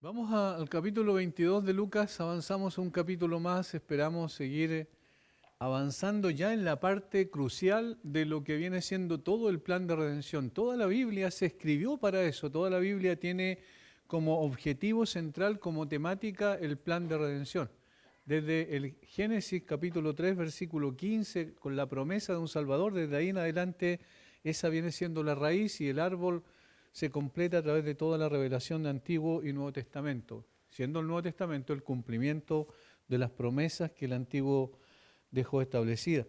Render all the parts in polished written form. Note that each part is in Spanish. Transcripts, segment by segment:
Vamos al capítulo 22 de Lucas, avanzamos un capítulo más, esperamos seguir avanzando ya en la parte crucial de lo que viene siendo todo el plan de redención. Toda la Biblia se escribió para eso, toda la Biblia tiene como objetivo central, como temática, el plan de redención. Desde el Génesis capítulo 3, versículo 15, con la promesa de un Salvador, desde ahí en adelante esa viene siendo la raíz y el árbol se completa a través de toda la revelación de Antiguo y Nuevo Testamento, siendo el Nuevo Testamento el cumplimiento de las promesas que el Antiguo dejó establecidas.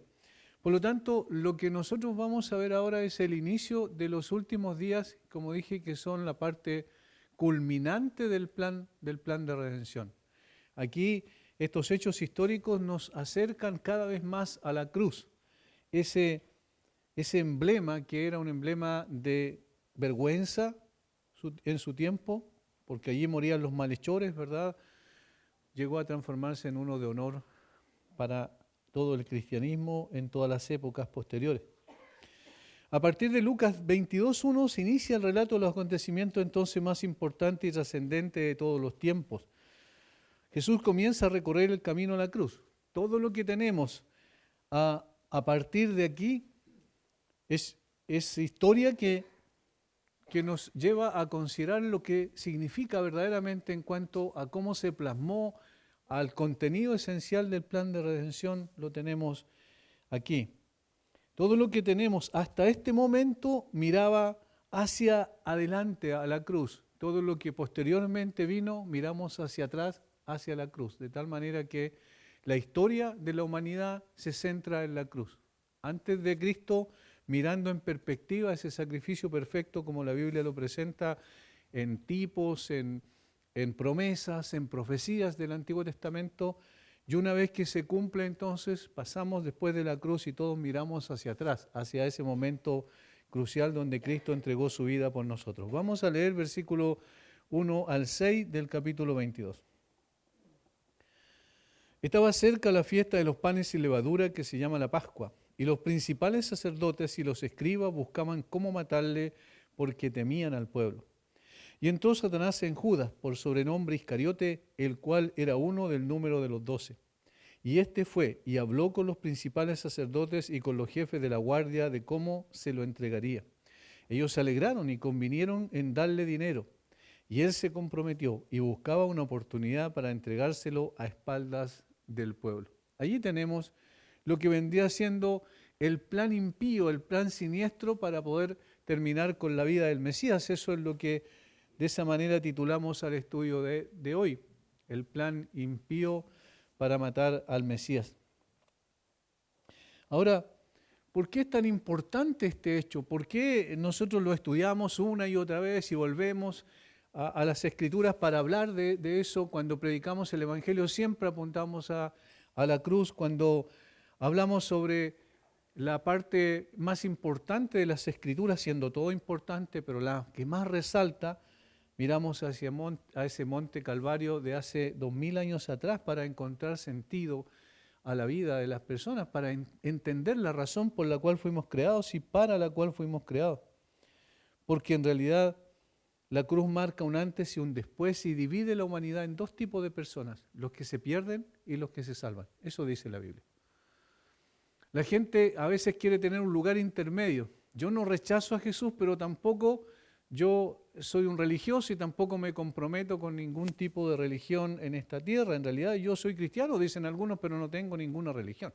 Por lo tanto, lo que nosotros vamos a ver ahora es el inicio de los últimos días, como dije, que son la parte culminante del plan de redención. Aquí estos hechos históricos nos acercan cada vez más a la cruz, ese emblema que era un emblema de vergüenza en su tiempo, porque allí morían los malhechores, ¿verdad? Llegó a transformarse en uno de honor para todo el cristianismo en todas las épocas posteriores. A partir de Lucas 22:1 se inicia el relato de los acontecimientos entonces más importantes y trascendentes de todos los tiempos. Jesús comienza a recorrer el camino a la cruz. Todo lo que tenemos a partir de aquí es historia que nos lleva a considerar lo que significa verdaderamente en cuanto a cómo se plasmó al contenido esencial del plan de redención, lo tenemos aquí. Todo lo que tenemos hasta este momento miraba hacia adelante a la cruz. Todo lo que posteriormente vino, miramos hacia atrás, hacia la cruz. De tal manera que la historia de la humanidad se centra en la cruz. Antes de Cristo, mirando en perspectiva ese sacrificio perfecto como la Biblia lo presenta en tipos, en promesas, en profecías del Antiguo Testamento, y una vez que se cumple entonces pasamos después de la cruz y todos miramos hacia atrás, hacia ese momento crucial donde Cristo entregó su vida por nosotros. Vamos a leer versículo 1 al 6 del capítulo 22. Estaba cerca la fiesta de los panes sin levadura que se llama la Pascua. Y los principales sacerdotes y los escribas buscaban cómo matarle porque temían al pueblo. Y entró Satanás en Judas, por sobrenombre Iscariote, el cual era uno del número de los 12. Y éste fue y habló con los principales sacerdotes y con los jefes de la guardia de cómo se lo entregaría. Ellos se alegraron y convinieron en darle dinero. Y él se comprometió y buscaba una oportunidad para entregárselo a espaldas del pueblo. Allí tenemos lo que vendría siendo el plan impío, el plan siniestro para poder terminar con la vida del Mesías. Eso es lo que de esa manera titulamos al estudio de hoy, el plan impío para matar al Mesías. Ahora, ¿por qué es tan importante este hecho? ¿Por qué nosotros lo estudiamos una y otra vez y volvemos a las Escrituras para hablar de eso? Cuando predicamos el Evangelio siempre apuntamos a la cruz. Cuando hablamos sobre la parte más importante de las Escrituras, siendo todo importante, pero la que más resalta, miramos a ese monte Calvario de hace 2000 años atrás para encontrar sentido a la vida de las personas, para entender la razón por la cual fuimos creados y para la cual fuimos creados. Porque en realidad la cruz marca un antes y un después y divide la humanidad en dos tipos de personas, los que se pierden y los que se salvan. Eso dice la Biblia. La gente a veces quiere tener un lugar intermedio. Yo no rechazo a Jesús, pero tampoco yo soy un religioso y tampoco me comprometo con ningún tipo de religión en esta tierra. En realidad yo soy cristiano, dicen algunos, pero no tengo ninguna religión.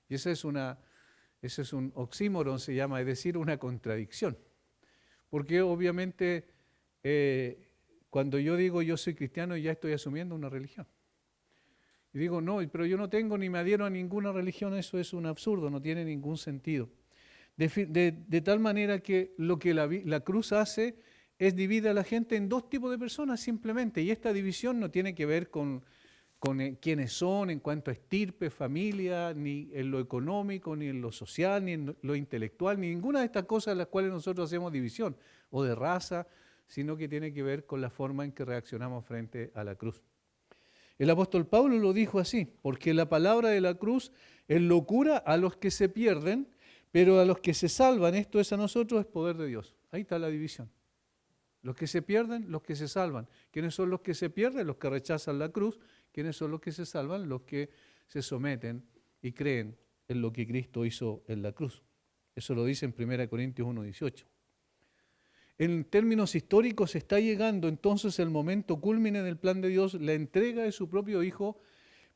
Y ese es un oxímoron, se llama, es decir, una contradicción. Porque obviamente cuando yo digo yo soy cristiano ya estoy asumiendo una religión. Y digo, no, pero yo no tengo ni me adhiero a ninguna religión, eso es un absurdo, no tiene ningún sentido. De tal manera que lo que la cruz hace es dividir a la gente en dos tipos de personas simplemente, y esta división no tiene que ver con quiénes son en cuanto a estirpe, familia, ni en lo económico, ni en lo social, ni en lo intelectual, ni ninguna de estas cosas en las cuales nosotros hacemos división, o de raza, sino que tiene que ver con la forma en que reaccionamos frente a la cruz. El apóstol Pablo lo dijo así, porque la palabra de la cruz es locura a los que se pierden, pero a los que se salvan, esto es a nosotros, es poder de Dios. Ahí está la división. Los que se pierden, los que se salvan. ¿Quiénes son los que se pierden? Los que rechazan la cruz. ¿Quiénes son los que se salvan? Los que se someten y creen en lo que Cristo hizo en la cruz. Eso lo dice en 1 Corintios 1:18. En términos históricos está llegando entonces el momento cúlmine del plan de Dios, la entrega de su propio Hijo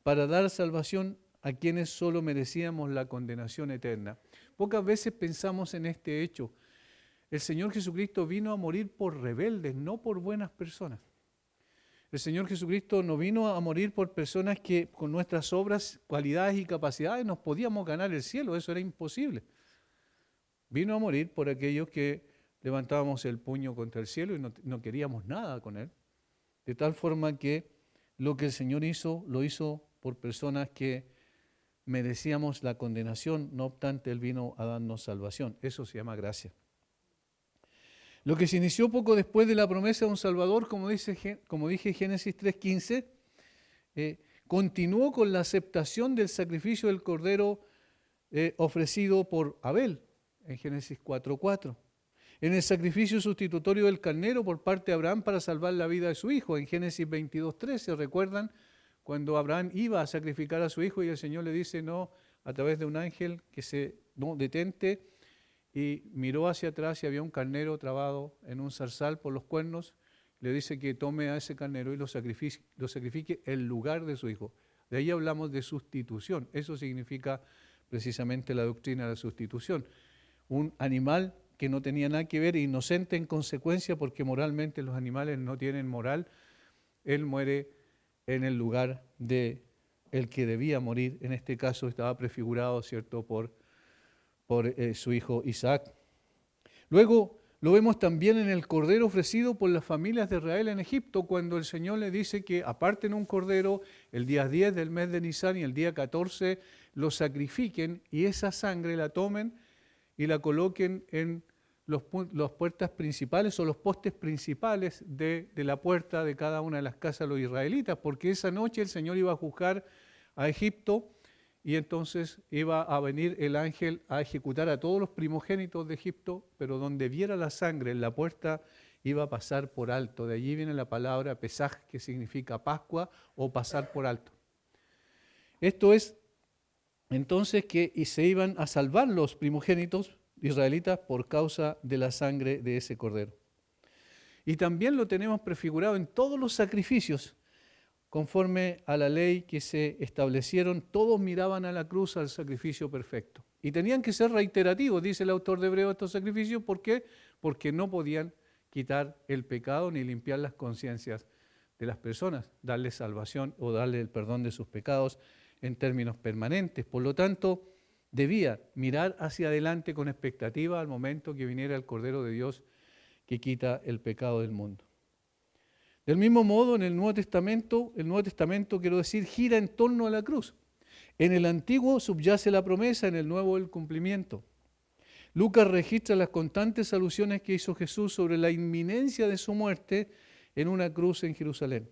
para dar salvación a quienes solo merecíamos la condenación eterna. Pocas veces pensamos en este hecho. El Señor Jesucristo vino a morir por rebeldes, no por buenas personas. El Señor Jesucristo no vino a morir por personas que con nuestras obras, cualidades y capacidades nos podíamos ganar el cielo, eso era imposible. Vino a morir por aquellos que levantábamos el puño contra el cielo y no queríamos nada con Él. De tal forma que lo que el Señor hizo, lo hizo por personas que merecíamos la condenación, no obstante Él vino a darnos salvación. Eso se llama gracia. Lo que se inició poco después de la promesa de un Salvador, como dije Génesis 3:15, continuó con la aceptación del sacrificio del Cordero ofrecido por Abel, en Génesis 4:4. En el sacrificio sustitutorio del carnero por parte de Abraham para salvar la vida de su hijo, en Génesis 22:13, ¿recuerdan? Cuando Abraham iba a sacrificar a su hijo y el Señor le dice, no, a través de un ángel, detente, y miró hacia atrás y había un carnero trabado en un zarzal por los cuernos, le dice que tome a ese carnero y lo sacrifique en lugar de su hijo. De ahí hablamos de sustitución, eso significa precisamente la doctrina de la sustitución. Un animal que no tenía nada que ver, inocente en consecuencia, porque moralmente los animales no tienen moral, él muere en el lugar de el que debía morir. En este caso estaba prefigurado, ¿cierto?, por su hijo Isaac. Luego lo vemos también en el cordero ofrecido por las familias de Israel en Egipto, cuando el Señor le dice que aparten un cordero el día 10 del mes de Nisán y el día 14 lo sacrifiquen y esa sangre la tomen y la coloquen en las puertas principales o los postes principales de la puerta de cada una de las casas de los israelitas, porque esa noche el Señor iba a juzgar a Egipto y entonces iba a venir el ángel a ejecutar a todos los primogénitos de Egipto, pero donde viera la sangre en la puerta iba a pasar por alto. De allí viene la palabra Pesaj, que significa Pascua o pasar por alto. Esto es entonces que se iban a salvar los primogénitos israelitas por causa de la sangre de ese cordero. Y también lo tenemos prefigurado en todos los sacrificios. Conforme a la ley que se establecieron, todos miraban a la cruz, al sacrificio perfecto. Y tenían que ser reiterativos, dice el autor de Hebreos, estos sacrificios. ¿Por qué? Porque no podían quitar el pecado ni limpiar las conciencias de las personas, darles salvación o darle el perdón de sus pecados en términos permanentes. Por lo tanto, debía mirar hacia adelante con expectativa al momento que viniera el Cordero de Dios que quita el pecado del mundo. Del mismo modo, en el Nuevo Testamento, quiero decir, gira en torno a la cruz. En el Antiguo subyace la promesa, en el Nuevo el cumplimiento. Lucas registra las constantes alusiones que hizo Jesús sobre la inminencia de su muerte en una cruz en Jerusalén.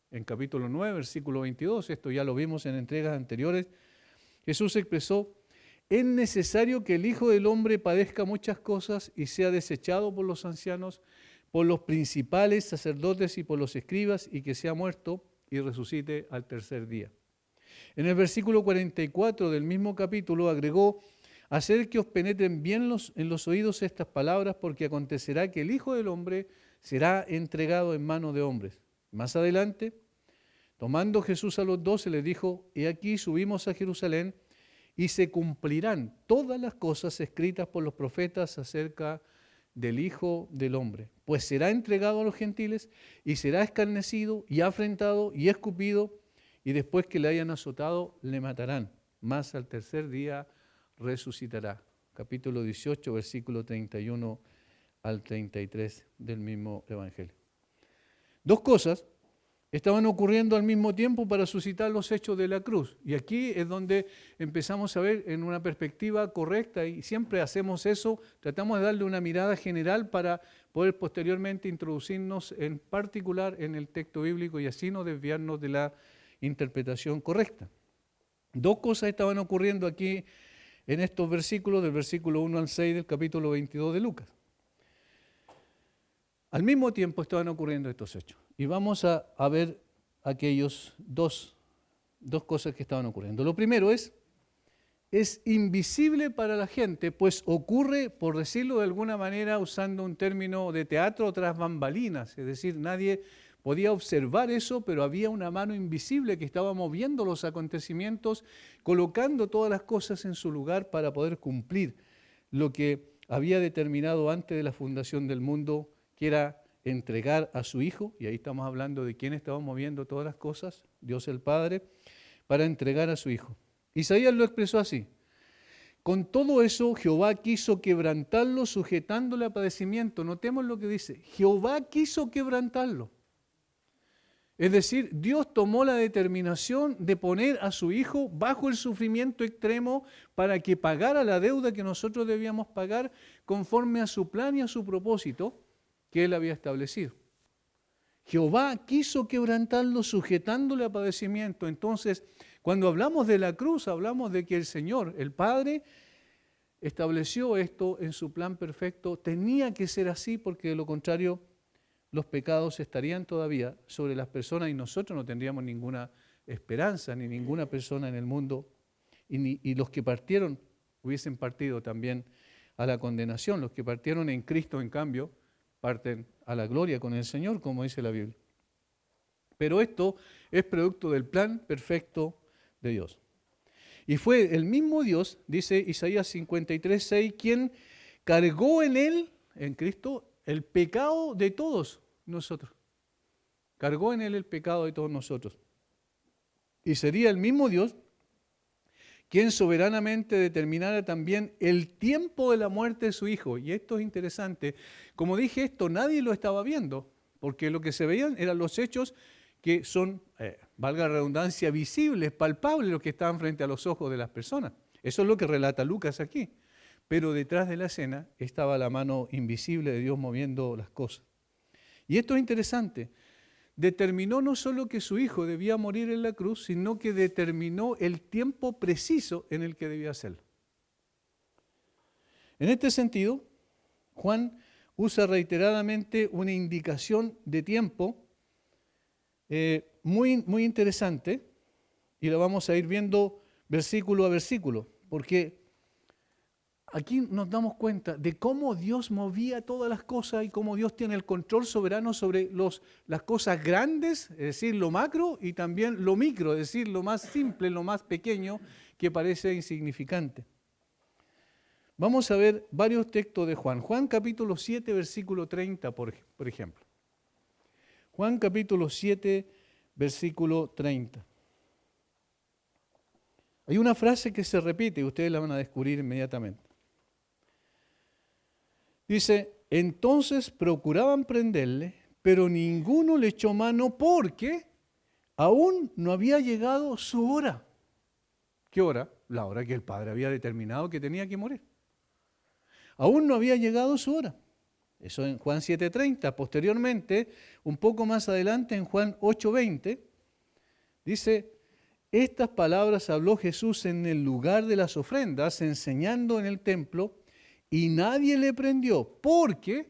En capítulo 9, versículo 22, esto ya lo vimos en entregas anteriores, Jesús expresó, es necesario que el Hijo del Hombre padezca muchas cosas y sea desechado por los ancianos, por los principales sacerdotes y por los escribas, y que sea muerto y resucite al tercer día. En el versículo 44 del mismo capítulo agregó, hacer que os penetren bien en los oídos estas palabras, porque acontecerá que el Hijo del Hombre será entregado en manos de hombres. Más adelante, tomando Jesús a los 12, les dijo, he aquí subimos a Jerusalén y se cumplirán todas las cosas escritas por los profetas acerca del Hijo del Hombre, pues será entregado a los gentiles y será escarnecido y afrentado y escupido, y después que le hayan azotado le matarán, mas al tercer día resucitará. Capítulo 18, versículo 31 al 33 del mismo Evangelio. Dos cosas estaban ocurriendo al mismo tiempo para suscitar los hechos de la cruz. Y aquí es donde empezamos a ver en una perspectiva correcta, y siempre hacemos eso, tratamos de darle una mirada general para poder posteriormente introducirnos en particular en el texto bíblico y así no desviarnos de la interpretación correcta. Dos cosas estaban ocurriendo aquí en estos versículos, del versículo 1 al 6 del capítulo 22 de Lucas. Al mismo tiempo estaban ocurriendo estos hechos. Y vamos a ver aquellos dos cosas que estaban ocurriendo. Lo primero es invisible para la gente, pues ocurre, por decirlo de alguna manera, usando un término de teatro, tras bambalinas. Es decir, nadie podía observar eso, pero había una mano invisible que estaba moviendo los acontecimientos, colocando todas las cosas en su lugar para poder cumplir lo que había determinado antes de la fundación del mundo, que era entregar a su Hijo, y ahí estamos hablando de quién estaba moviendo todas las cosas, Dios el Padre, para entregar a su Hijo. Isaías lo expresó así: con todo eso Jehová quiso quebrantarlo, sujetándole a padecimiento. Notemos lo que dice: Jehová quiso quebrantarlo. Es decir, Dios tomó la determinación de poner a su Hijo bajo el sufrimiento extremo para que pagara la deuda que nosotros debíamos pagar conforme a su plan y a su propósito que Él había establecido. Jehová quiso quebrantarlo, sujetándole a padecimiento. Entonces, cuando hablamos de la cruz, hablamos de que el Señor, el Padre, estableció esto en su plan perfecto. Tenía que ser así, porque de lo contrario los pecados estarían todavía sobre las personas y nosotros no tendríamos ninguna esperanza, ni ninguna persona en el mundo. Y los que partieron hubiesen partido también a la condenación. Los que partieron en Cristo, en cambio, parten a la gloria con el Señor, como dice la Biblia. Pero esto es producto del plan perfecto de Dios. Y fue el mismo Dios, dice Isaías 53:6, quien cargó en Él, en Cristo, el pecado de todos nosotros. Cargó en Él el pecado de todos nosotros. Y sería el mismo Dios quien soberanamente determinara también el tiempo de la muerte de su Hijo. Y esto es interesante. Como dije, esto nadie lo estaba viendo, porque lo que se veían eran los hechos que son, valga la redundancia, visibles, palpables, los que estaban frente a los ojos de las personas. Eso es lo que relata Lucas aquí. Pero detrás de la escena estaba la mano invisible de Dios moviendo las cosas. Y esto es interesante. Determinó no solo que su Hijo debía morir en la cruz, sino que determinó el tiempo preciso en el que debía hacerlo. En este sentido, Juan usa reiteradamente una indicación de tiempo muy interesante, y lo vamos a ir viendo versículo a versículo, porque aquí nos damos cuenta de cómo Dios movía todas las cosas y cómo Dios tiene el control soberano sobre las cosas grandes, es decir, lo macro, y también lo micro, es decir, lo más simple, lo más pequeño, que parece insignificante. Vamos a ver varios textos de Juan. Juan capítulo 7, versículo 30, por ejemplo. Juan capítulo 7, versículo 30. Hay una frase que se repite y ustedes la van a descubrir inmediatamente. Dice: entonces procuraban prenderle, pero ninguno le echó mano porque aún no había llegado su hora. ¿Qué hora? La hora que el Padre había determinado que tenía que morir. Aún no había llegado su hora. Eso en Juan 7:30. Posteriormente, un poco más adelante, en Juan 8:20, dice: estas palabras habló Jesús en el lugar de las ofrendas, enseñando en el templo, y nadie le prendió, porque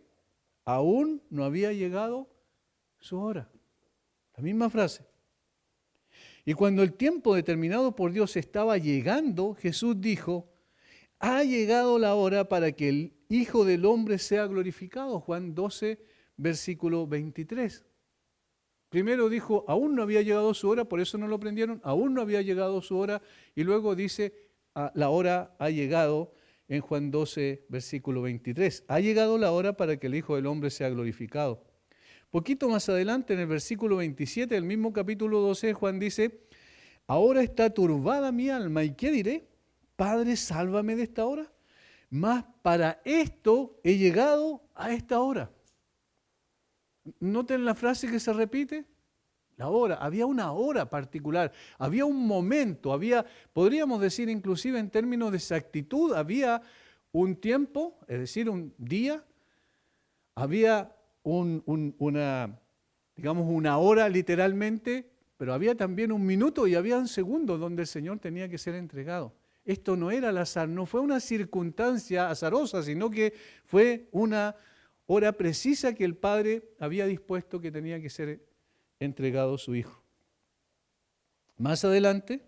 aún no había llegado su hora. La misma frase. Y cuando el tiempo determinado por Dios estaba llegando, Jesús dijo: ha llegado la hora para que el Hijo del Hombre sea glorificado. Juan 12, versículo 23. Primero dijo, aún no había llegado su hora, por eso no lo prendieron, aún no había llegado su hora, y luego dice, la hora ha llegado en Juan 12, versículo 23. Ha llegado la hora para que el Hijo del Hombre sea glorificado. Poquito más adelante, en el versículo 27 del mismo capítulo 12, Juan dice, ahora está turbada mi alma, ¿y qué diré? Padre, sálvame de esta hora. Mas para esto he llegado a esta hora. Noten la frase que se repite. La hora. Había una hora particular, había un momento, podríamos decir inclusive en términos de exactitud, había un tiempo, es decir, un día, había una hora literalmente, pero había también un minuto y había un segundo donde el Señor tenía que ser entregado. Esto no era al azar, no fue una circunstancia azarosa, sino que fue una hora precisa que el Padre había dispuesto que tenía que ser entregado su Hijo. Más adelante,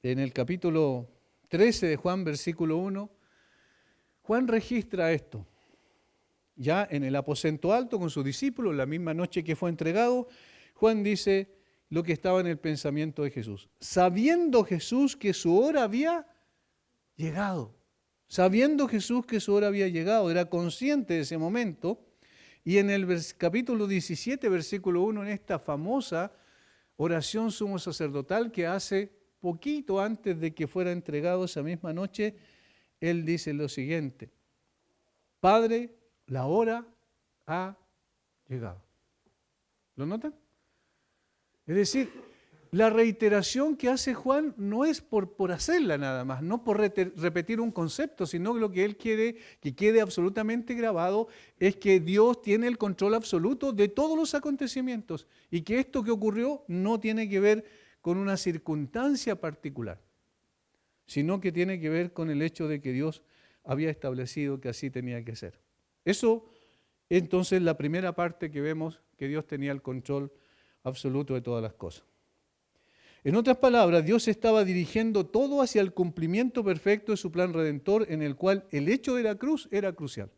en el capítulo 13 de Juan, versículo 1, Juan registra esto. Ya en el aposento alto con sus discípulos, la misma noche que fue entregado, Juan dice lo que estaba en el pensamiento de Jesús. Sabiendo Jesús que su hora había llegado. Sabiendo Jesús que su hora había llegado, era consciente de ese momento. Y en el capítulo 17, versículo 1, en esta famosa oración sumo sacerdotal que hace poquito antes de que fuera entregado esa misma noche, él dice lo siguiente: Padre, la hora ha llegado. ¿Lo notan? Es decir, la reiteración que hace Juan no es por hacerla nada más, no por repetir un concepto, sino que lo que él quiere que quede absolutamente grabado es que Dios tiene el control absoluto de todos los acontecimientos y que esto que ocurrió no tiene que ver con una circunstancia particular, sino que tiene que ver con el hecho de que Dios había establecido que así tenía que ser. Eso, entonces, la primera parte que vemos, que Dios tenía el control absoluto de todas las cosas. En otras palabras, Dios estaba dirigiendo todo hacia el cumplimiento perfecto de su plan redentor, en el cual el hecho de la cruz era crucial.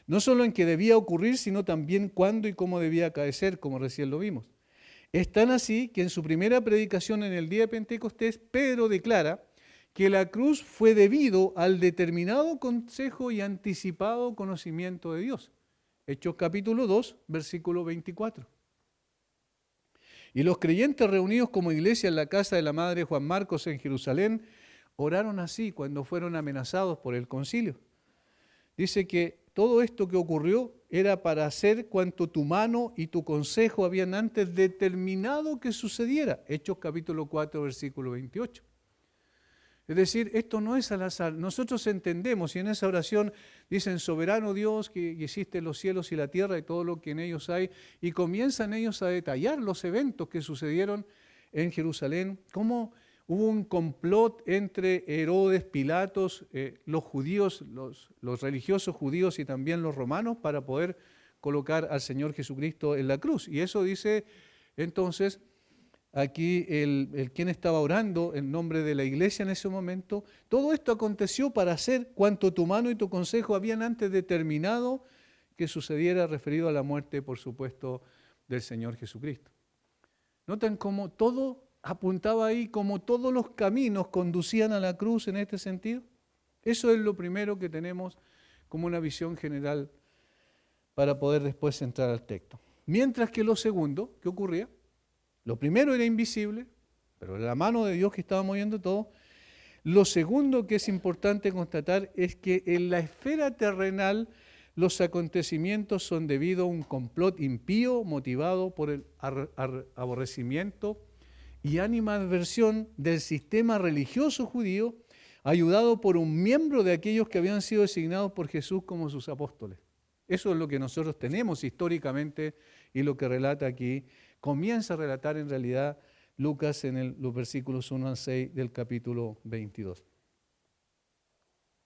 No solo en que debía ocurrir, sino también cuándo y cómo debía acaecer, como recién lo vimos. Es tan así que en su primera predicación en el día de Pentecostés, Pedro declara que la cruz fue debido al determinado consejo y anticipado conocimiento de Dios. Hechos capítulo 2, versículo 24. Y los creyentes reunidos como iglesia en la casa de la madre Juan Marcos en Jerusalén, oraron así cuando fueron amenazados por el concilio. Dice que todo esto que ocurrió era para hacer cuanto tu mano y tu consejo habían antes determinado que sucediera. Hechos capítulo 4, versículo 28. Es decir, esto no es al azar. Nosotros entendemos, y en esa oración dicen, soberano Dios, que hiciste los cielos y la tierra y todo lo que en ellos hay, y comienzan ellos a detallar los eventos que sucedieron en Jerusalén, cómo hubo un complot entre Herodes, Pilatos, los judíos, los religiosos judíos y también los romanos para poder colocar al Señor Jesucristo en la cruz. Y eso dice entonces aquí el quien estaba orando en nombre de la iglesia en ese momento. Todo esto aconteció para hacer cuanto tu mano y tu consejo habían antes determinado que sucediera, referido a la muerte, por supuesto, del Señor Jesucristo. ¿Notan cómo todo apuntaba ahí, cómo todos los caminos conducían a la cruz en este sentido? Eso es lo primero que tenemos como una visión general para poder después entrar al texto. Mientras que lo segundo, ¿qué ocurría? Lo primero era invisible, pero era la mano de Dios que estaba moviendo todo. Lo segundo que es importante constatar es que en la esfera terrenal los acontecimientos son debido a un complot impío motivado por el aborrecimiento y animadversión del sistema religioso judío, ayudado por un miembro de aquellos que habían sido designados por Jesús como sus apóstoles. Eso es lo que nosotros tenemos históricamente y lo que relata aquí. Comienza a relatar en realidad Lucas en los versículos 1 al 6 del capítulo 22.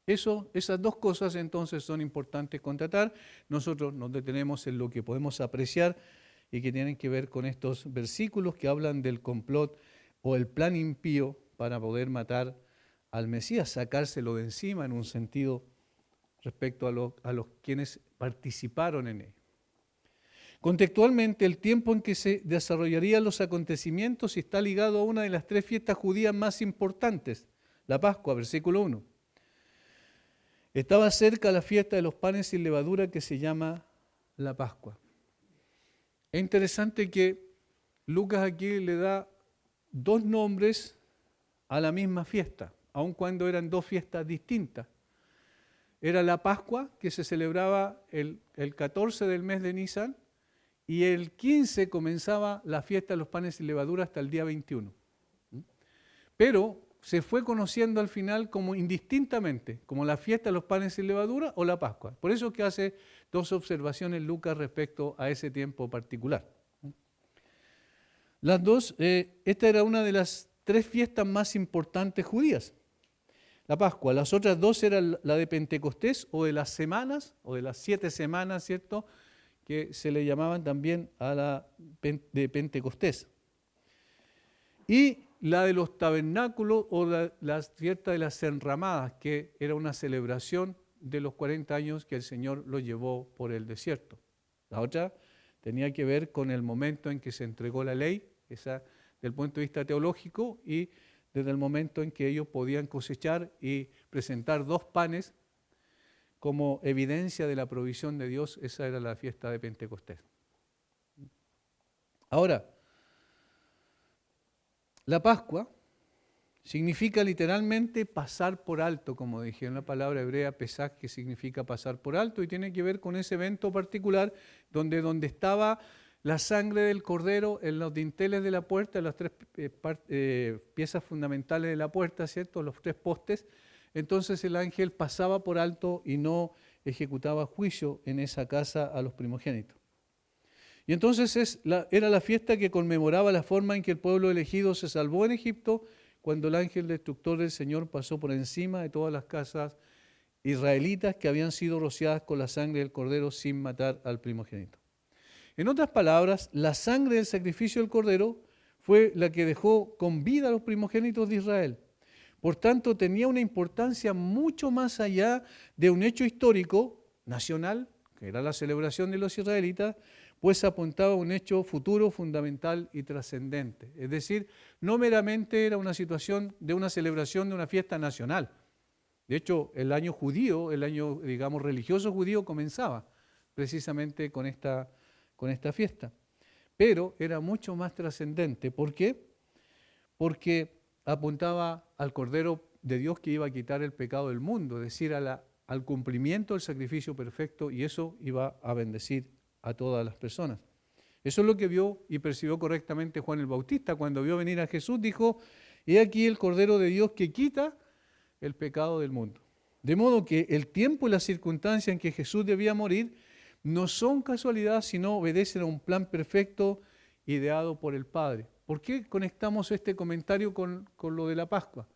Esas dos cosas entonces son importantes constatar. Nosotros nos detenemos en lo que podemos apreciar y que tienen que ver con estos versículos que hablan del complot o el plan impío para poder matar al Mesías, sacárselo de encima en un sentido respecto a los quienes participaron en él. Contextualmente, el tiempo en que se desarrollarían los acontecimientos está ligado a una de las tres fiestas judías más importantes, la Pascua, versículo 1. Estaba cerca la fiesta de los panes sin levadura que se llama la Pascua. Es interesante que Lucas aquí le da dos nombres a la misma fiesta, aun cuando eran dos fiestas distintas. Era la Pascua, que se celebraba el 14 del mes de Nisan, y el 15 comenzaba la fiesta de los panes sin levadura hasta el día 21. Pero se fue conociendo al final como indistintamente, como la fiesta de los panes sin levadura o la Pascua. Por eso es que hace dos observaciones Lucas respecto a ese tiempo particular. Las dos, esta era una de las tres fiestas más importantes judías. la Pascua. Las otras dos eran la de Pentecostés o de las semanas, o de las 7 semanas, ¿cierto?, que se le llamaban también a la de Pentecostés. Y la de los tabernáculos o la fiesta de las enramadas, que era una celebración de los 40 años que el Señor lo llevó por el desierto. La otra tenía que ver con el momento en que se entregó la ley, esa desde el punto de vista teológico, y desde el momento en que ellos podían cosechar y presentar 2 panes como evidencia de la provisión de Dios. Esa era la fiesta de Pentecostés. Ahora, la Pascua significa literalmente pasar por alto, como dije en la palabra hebrea pesach, que significa pasar por alto, y tiene que ver con ese evento particular donde estaba la sangre del cordero en los dinteles de la puerta, en las 3 piezas fundamentales de la puerta, ¿cierto?, los 3 postes. Entonces el ángel pasaba por alto y no ejecutaba juicio en esa casa a los primogénitos. Y entonces era la fiesta que conmemoraba la forma en que el pueblo elegido se salvó en Egipto, cuando el ángel destructor del Señor pasó por encima de todas las casas israelitas que habían sido rociadas con la sangre del cordero sin matar al primogénito. En otras palabras, la sangre del sacrificio del cordero fue la que dejó con vida a los primogénitos de Israel. Por tanto, tenía una importancia mucho más allá de un hecho histórico nacional, que era la celebración de los israelitas, pues apuntaba a un hecho futuro, fundamental y trascendente. Es decir, no meramente era una situación de una celebración de una fiesta nacional. De hecho, el año judío, el año, digamos, religioso judío comenzaba precisamente con esta fiesta. Pero era mucho más trascendente. ¿Por qué? Porque apuntaba al Cordero de Dios que iba a quitar el pecado del mundo, es decir, al cumplimiento del sacrificio perfecto, y eso iba a bendecir a todas las personas. Eso es lo que vio y percibió correctamente Juan el Bautista cuando vio venir a Jesús. Dijo: he aquí el Cordero de Dios que quita el pecado del mundo. De modo que el tiempo y la circunstancia en que Jesús debía morir no son casualidad, sino obedecen a un plan perfecto ideado por el Padre. ¿Por qué conectamos este comentario con lo de la Pascua?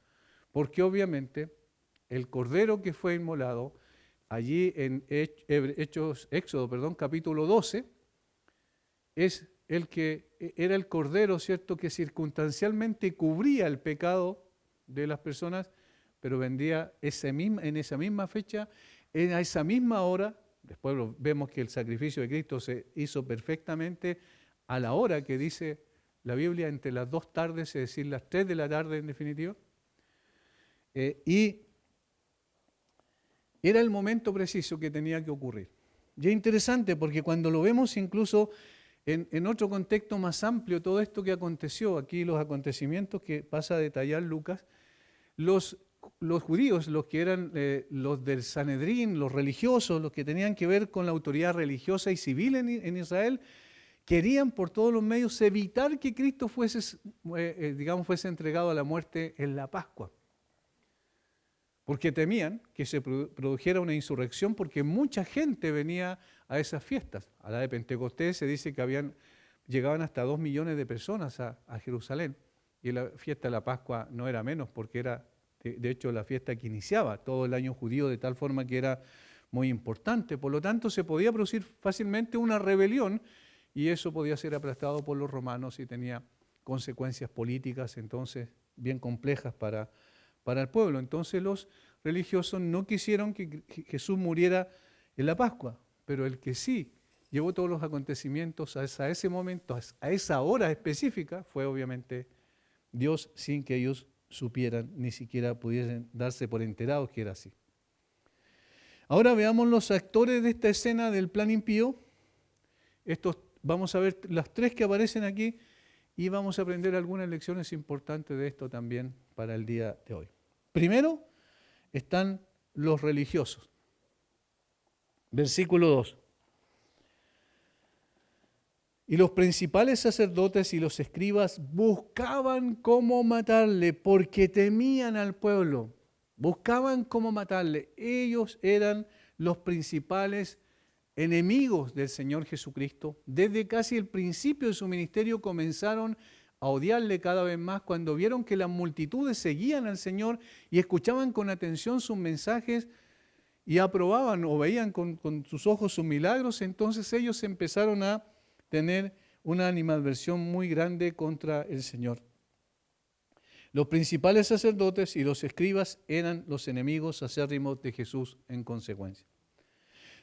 Porque obviamente el Cordero que fue inmolado allí en Éxodo, capítulo 12, es el que era el Cordero, ¿cierto?, que circunstancialmente cubría el pecado de las personas, pero vendía en esa misma fecha, en esa misma hora. Después vemos que el sacrificio de Cristo se hizo perfectamente a la hora que dice la Biblia, entre las 2 tardes, es decir, las 3 de la tarde en definitiva. Y era el momento preciso que tenía que ocurrir. Y es interesante porque cuando lo vemos incluso en otro contexto más amplio, todo esto que aconteció, aquí los acontecimientos que pasa a detallar Lucas, los judíos, los que eran los del Sanedrín, los religiosos, los que tenían que ver con la autoridad religiosa y civil en Israel, querían por todos los medios evitar que Cristo fuese entregado a la muerte en la Pascua. Porque temían que se produjera una insurrección, porque mucha gente venía a esas fiestas. A la de Pentecostés se dice que llegaban hasta 2 millones de personas a Jerusalén. Y la fiesta de la Pascua no era menos, porque era, de hecho, la fiesta que iniciaba todo el año judío, de tal forma que era muy importante. Por lo tanto, se podía producir fácilmente una rebelión, y eso podía ser aplastado por los romanos y tenía consecuencias políticas, entonces, bien complejas para el pueblo. Entonces los religiosos no quisieron que Jesús muriera en la Pascua, pero el que sí llevó todos los acontecimientos a ese momento, a esa hora específica, fue obviamente Dios, sin que ellos supieran, ni siquiera pudiesen darse por enterados que era así. Ahora veamos los actores de esta escena del plan impío. Vamos a ver las 3 que aparecen aquí y vamos a aprender algunas lecciones importantes de esto también para el día de hoy. Primero están los religiosos. Versículo 2. Y los principales sacerdotes y los escribas buscaban cómo matarle, porque temían al pueblo. Buscaban cómo matarle. Ellos eran los principales enemigos del Señor Jesucristo. Desde casi el principio de su ministerio comenzaron a odiarle cada vez más cuando vieron que las multitudes seguían al Señor y escuchaban con atención sus mensajes y aprobaban o veían con sus ojos sus milagros. Entonces ellos empezaron a tener una animadversión muy grande contra el Señor. Los principales sacerdotes y los escribas eran los enemigos acérrimos de Jesús en consecuencia.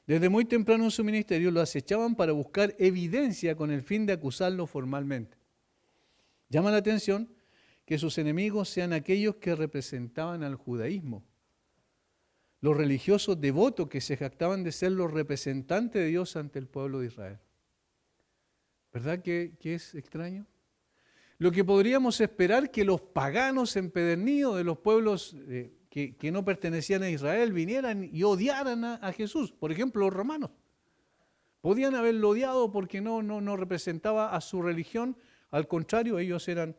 Desde muy temprano en su ministerio lo acechaban para buscar evidencia con el fin de acusarlo formalmente. Llama la atención que sus enemigos sean aquellos que representaban al judaísmo, los religiosos devotos que se jactaban de ser los representantes de Dios ante el pueblo de Israel. ¿Verdad que es extraño? Lo que podríamos esperar que los paganos empedernidos de los pueblos que no pertenecían a Israel vinieran y odiaran a Jesús. Por ejemplo, los romanos. Podían haberlo odiado porque no representaba a su religión. Al contrario, ellos eran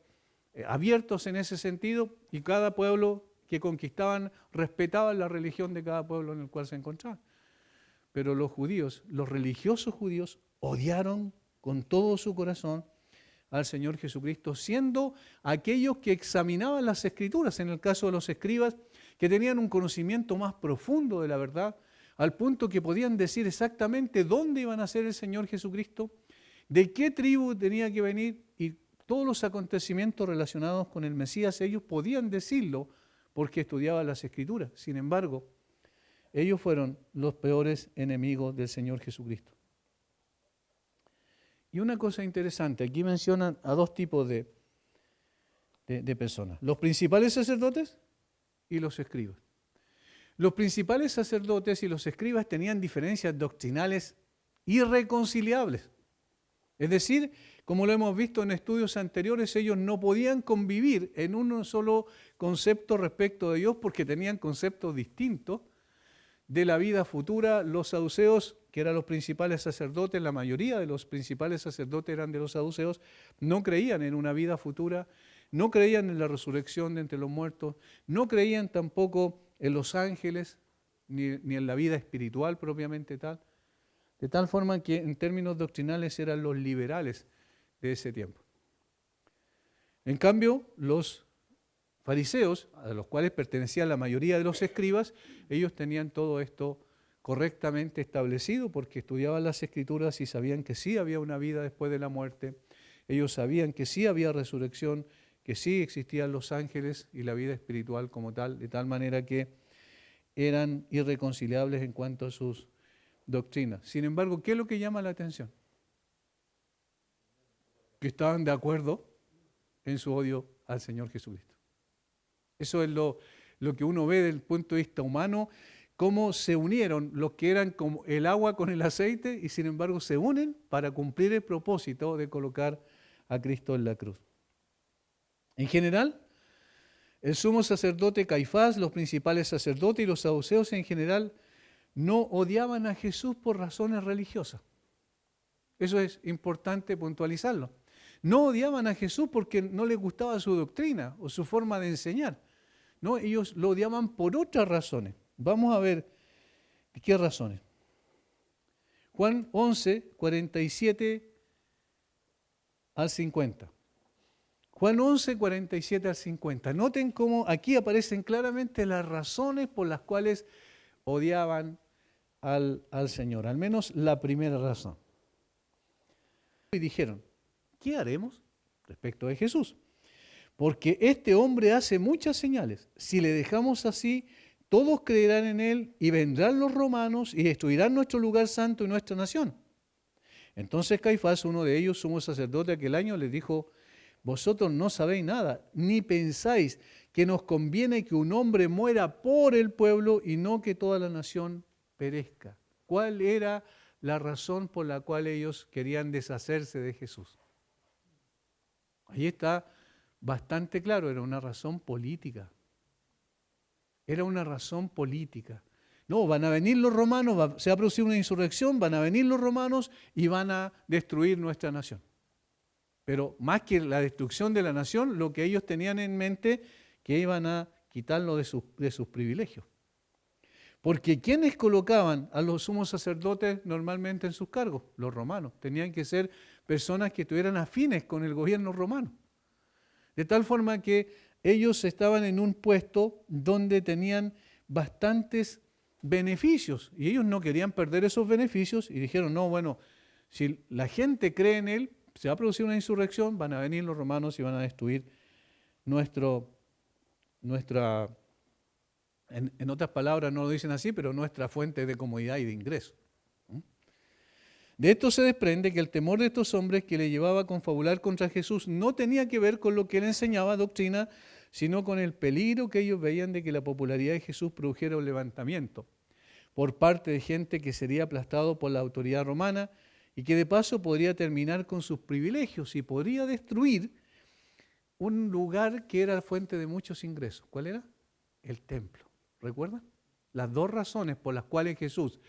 abiertos en ese sentido y cada pueblo que conquistaban respetaban la religión de cada pueblo en el cual se encontraban. Pero los judíos, los religiosos judíos, odiaron con todo su corazón al Señor Jesucristo, siendo aquellos que examinaban las Escrituras, en el caso de los escribas, que tenían un conocimiento más profundo de la verdad, al punto que podían decir exactamente dónde iba a nacer el Señor Jesucristo, de qué tribu tenía que venir, y todos los acontecimientos relacionados con el Mesías, ellos podían decirlo porque estudiaban las Escrituras. Sin embargo, ellos fueron los peores enemigos del Señor Jesucristo. Y una cosa interesante, aquí mencionan a dos tipos de personas, los principales sacerdotes y los escribas. Los principales sacerdotes y los escribas tenían diferencias doctrinales irreconciliables. Es decir, como lo hemos visto en estudios anteriores, ellos no podían convivir en un solo concepto respecto de Dios porque tenían conceptos distintos de la vida futura. Los saduceos, que eran los principales sacerdotes, la mayoría de los principales sacerdotes eran de los saduceos, no creían en una vida futura, no creían en la resurrección de entre los muertos, no creían tampoco en los ángeles, ni en la vida espiritual propiamente tal, de tal forma que en términos doctrinales eran los liberales de ese tiempo. En cambio, los fariseos, a los cuales pertenecía la mayoría de los escribas, ellos tenían todo esto correctamente establecido porque estudiaban las Escrituras y sabían que sí había una vida después de la muerte. Ellos sabían que sí había resurrección, que sí existían los ángeles y la vida espiritual como tal, de tal manera que eran irreconciliables en cuanto a sus doctrinas. Sin embargo, ¿qué es lo que llama la atención? Que estaban de acuerdo en su odio al Señor Jesucristo. Eso es lo que uno ve desde el punto de vista humano, cómo se unieron los que eran como el agua con el aceite y sin embargo se unen para cumplir el propósito de colocar a Cristo en la cruz. En general, el sumo sacerdote Caifás, los principales sacerdotes y los saduceos en general no odiaban a Jesús por razones religiosas. Eso es importante puntualizarlo. No odiaban a Jesús porque no les gustaba su doctrina o su forma de enseñar. No, ellos lo odiaban por otras razones. Vamos a ver qué razones. Juan 11, 47 al 50. Juan 11, 47 al 50. Noten cómo aquí aparecen claramente las razones por las cuales odiaban al Señor, al menos la primera razón. Y dijeron, ¿qué haremos respecto de Jesús? Porque este hombre hace muchas señales. Si le dejamos así, todos creerán en él y vendrán los romanos y destruirán nuestro lugar santo y nuestra nación. Entonces Caifás, uno de ellos, sumo sacerdote aquel año, les dijo, vosotros no sabéis nada, ni pensáis que nos conviene que un hombre muera por el pueblo y no que toda la nación perezca. ¿Cuál era la razón por la cual ellos querían deshacerse de Jesús? Ahí está bastante claro, era una razón política. Era una razón política. No, van a venir los romanos, se va a producir una insurrección, van a venir los romanos y van a destruir nuestra nación. Pero más que la destrucción de la nación, lo que ellos tenían en mente, que iban a quitarlo de sus privilegios. Porque ¿quiénes colocaban a los sumos sacerdotes normalmente en sus cargos? Los romanos. Tenían que ser personas que estuvieran afines con el gobierno romano. De tal forma que ellos estaban en un puesto donde tenían bastantes beneficios y ellos no querían perder esos beneficios y dijeron, no, bueno, si la gente cree en él, se va a producir una insurrección, van a venir los romanos y van a destruir nuestra, en otras palabras no lo dicen así, pero nuestra fuente de comodidad y de ingreso. De esto se desprende que el temor de estos hombres que le llevaba a confabular contra Jesús no tenía que ver con lo que él enseñaba, doctrina, sino con el peligro que ellos veían de que la popularidad de Jesús produjera un levantamiento por parte de gente que sería aplastado por la autoridad romana y que de paso podría terminar con sus privilegios y podría destruir un lugar que era fuente de muchos ingresos. ¿Cuál era? El templo. ¿Recuerdan? Las dos razones por las cuales Jesús,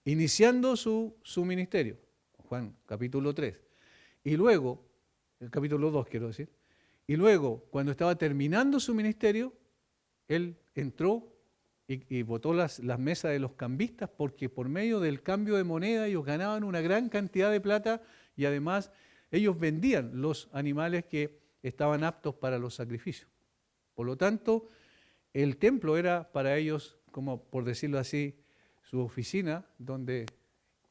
iniciando su ministerio, Juan capítulo 3, y luego, el capítulo 2 quiero decir, y luego cuando estaba terminando su ministerio, él entró y botó las mesas de los cambistas porque por medio del cambio de moneda ellos ganaban una gran cantidad de plata y además ellos vendían los animales que estaban aptos para los sacrificios. Por lo tanto, el templo era para ellos, como por decirlo así, su oficina, donde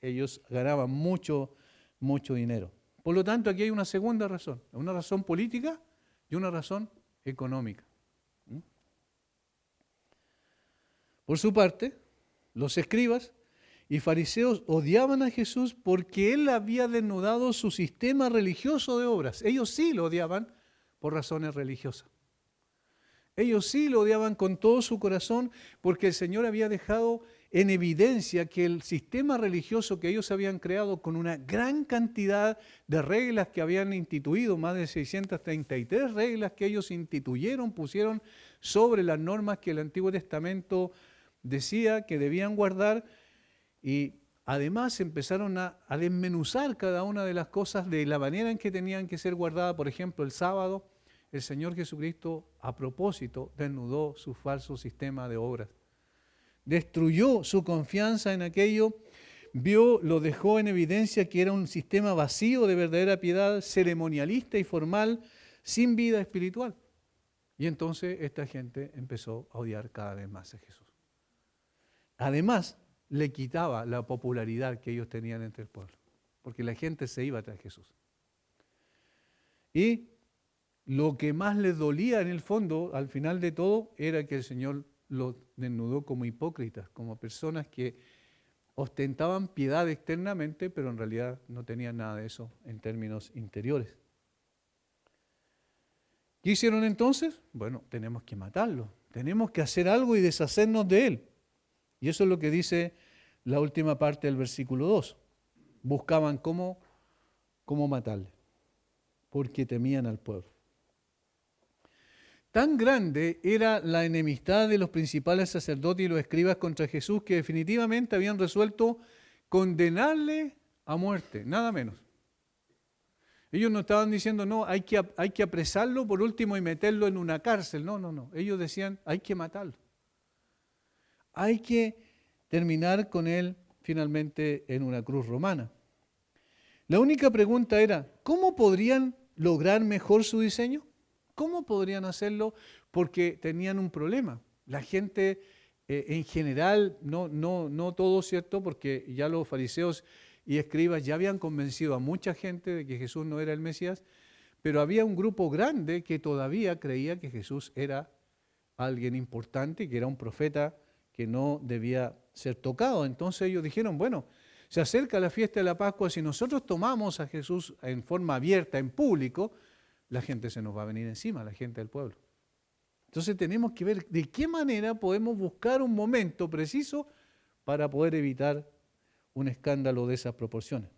ellos ganaban mucho dinero. Por lo tanto, aquí hay una segunda razón, una razón política y una razón económica. Por su parte, los escribas y fariseos odiaban a Jesús porque él había desnudado su sistema religioso de obras. Ellos sí lo odiaban por razones religiosas. Ellos sí lo odiaban con todo su corazón porque el Señor había dejado en evidencia que el sistema religioso que ellos habían creado con una gran cantidad de reglas que habían instituido, más de 633 reglas que ellos instituyeron, pusieron sobre las normas que el Antiguo Testamento decía que debían guardar y además empezaron a desmenuzar cada una de las cosas de la manera en que tenían que ser guardadas. Por ejemplo, el sábado, el Señor Jesucristo a propósito desnudó su falso sistema de obras. Destruyó su confianza en aquello, lo dejó en evidencia que era un sistema vacío de verdadera piedad, ceremonialista y formal, sin vida espiritual. Y entonces esta gente empezó a odiar cada vez más a Jesús. Además, le quitaba la popularidad que ellos tenían entre el pueblo, porque la gente se iba tras Jesús. Y lo que más les dolía en el fondo, al final de todo, era que el Señor los desnudó como hipócritas, como personas que ostentaban piedad externamente, pero en realidad no tenían nada de eso en términos interiores. ¿Qué hicieron entonces? Bueno, tenemos que matarlo, tenemos que hacer algo y deshacernos de él. Y eso es lo que dice la última parte del versículo 2. Buscaban cómo matarle, porque temían al pueblo. Tan grande era la enemistad de los principales sacerdotes y los escribas contra Jesús que definitivamente habían resuelto condenarle a muerte, nada menos. Ellos no estaban diciendo, no, hay que apresarlo por último y meterlo en una cárcel. No. Ellos decían, hay que matarlo. Hay que terminar con él finalmente en una cruz romana. La única pregunta era, ¿cómo podrían lograr mejor su diseño? ¿Cómo podrían hacerlo? Porque tenían un problema. La gente en general, no todo, ¿cierto? Porque ya los fariseos y escribas ya habían convencido a mucha gente de que Jesús no era el Mesías, pero había un grupo grande que todavía creía que Jesús era alguien importante, que era un profeta que no debía ser tocado. Entonces ellos dijeron, bueno, se acerca la fiesta de la Pascua, si nosotros tomamos a Jesús en forma abierta, en público, la gente se nos va a venir encima, la gente del pueblo. Entonces tenemos que ver de qué manera podemos buscar un momento preciso para poder evitar un escándalo de esas proporciones.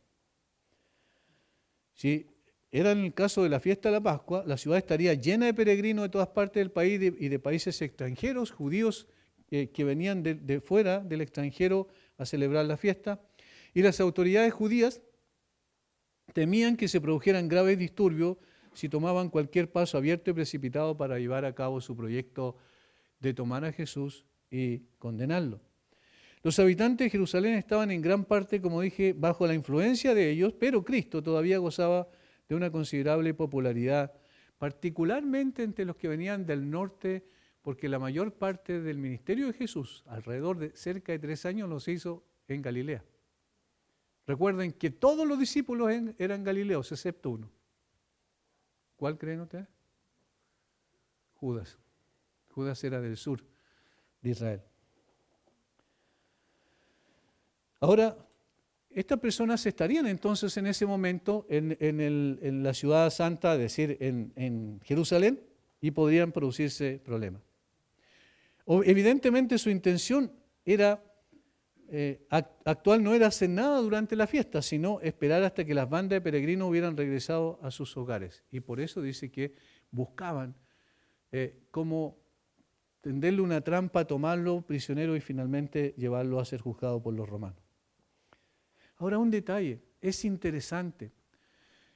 Si era en el caso de la fiesta de la Pascua, la ciudad estaría llena de peregrinos de todas partes del país y de países extranjeros, judíos que venían de fuera del extranjero a celebrar la fiesta, y las autoridades judías temían que se produjeran graves disturbios si tomaban cualquier paso abierto y precipitado para llevar a cabo su proyecto de tomar a Jesús y condenarlo. Los habitantes de Jerusalén estaban en gran parte, como dije, bajo la influencia de ellos, pero Cristo todavía gozaba de una considerable popularidad particularmente entre los que venían del norte, porque la mayor parte del ministerio de Jesús, alrededor de cerca de 3 años, los hizo en Galilea. Recuerden que todos los discípulos eran galileos, excepto uno. ¿Cuál creen ustedes? Judas. Judas era del sur de Israel. Ahora, estas personas estarían entonces en ese momento en la ciudad santa, es decir, en Jerusalén, y podrían producirse problemas. Evidentemente su intención era actual, no era hacer nada durante la fiesta, sino esperar hasta que las bandas de peregrinos hubieran regresado a sus hogares. Y por eso dice que buscaban cómo tenderle una trampa, tomarlo prisionero y finalmente llevarlo a ser juzgado por los romanos. Ahora, un detalle, es interesante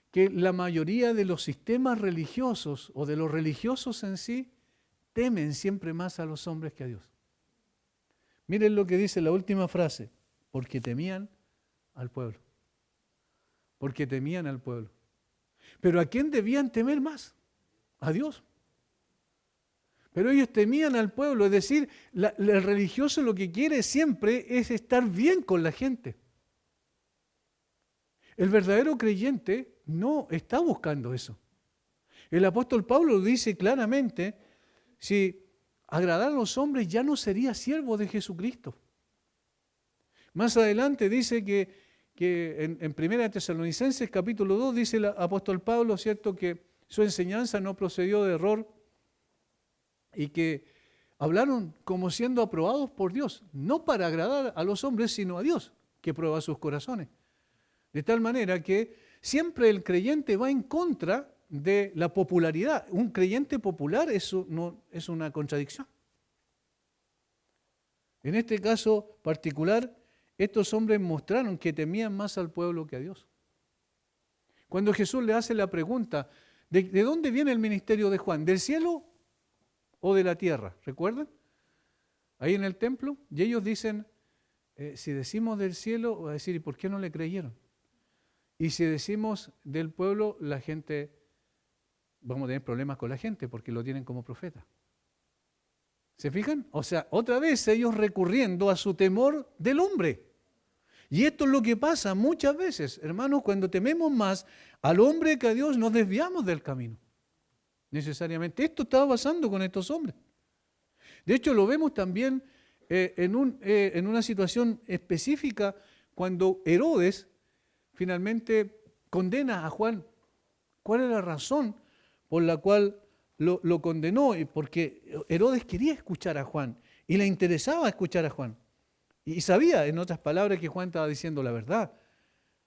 que la mayoría de los sistemas religiosos o de los religiosos en sí temen siempre más a los hombres que a Dios. Miren lo que dice la última frase, porque temían al pueblo. Porque temían al pueblo. Pero ¿a quién debían temer más? A Dios. Pero ellos temían al pueblo, es decir, el religioso lo que quiere siempre es estar bien con la gente. El verdadero creyente no está buscando eso. El apóstol Pablo dice claramente, si agradar a los hombres ya no sería siervo de Jesucristo. Más adelante dice que en 1 Tesalonicenses capítulo 2 dice el apóstol Pablo, ¿cierto?, que su enseñanza no procedió de error y que hablaron como siendo aprobados por Dios, no para agradar a los hombres, sino a Dios, que prueba sus corazones. De tal manera que siempre el creyente va en contra de la popularidad. Un creyente popular es una contradicción. En este caso particular, estos hombres mostraron que temían más al pueblo que a Dios. Cuando Jesús le hace la pregunta, ¿de dónde viene el ministerio de Juan? ¿Del cielo o de la tierra? ¿Recuerdan? Ahí en el templo, y ellos dicen, si decimos del cielo, va a decir, ¿y por qué no le creyeron? Y si decimos del pueblo, la gente, vamos a tener problemas con la gente porque lo tienen como profeta. ¿Se fijan? O sea, otra vez ellos recurriendo a su temor del hombre. Y esto es lo que pasa muchas veces, hermanos, cuando tememos más al hombre que a Dios, nos desviamos del camino. Necesariamente. Esto estaba pasando con estos hombres. De hecho, lo vemos también en una situación específica cuando Herodes finalmente condena a Juan. ¿Cuál es la razón por la cual lo condenó? Porque Herodes quería escuchar a Juan y le interesaba escuchar a Juan. Y sabía, en otras palabras, que Juan estaba diciendo la verdad,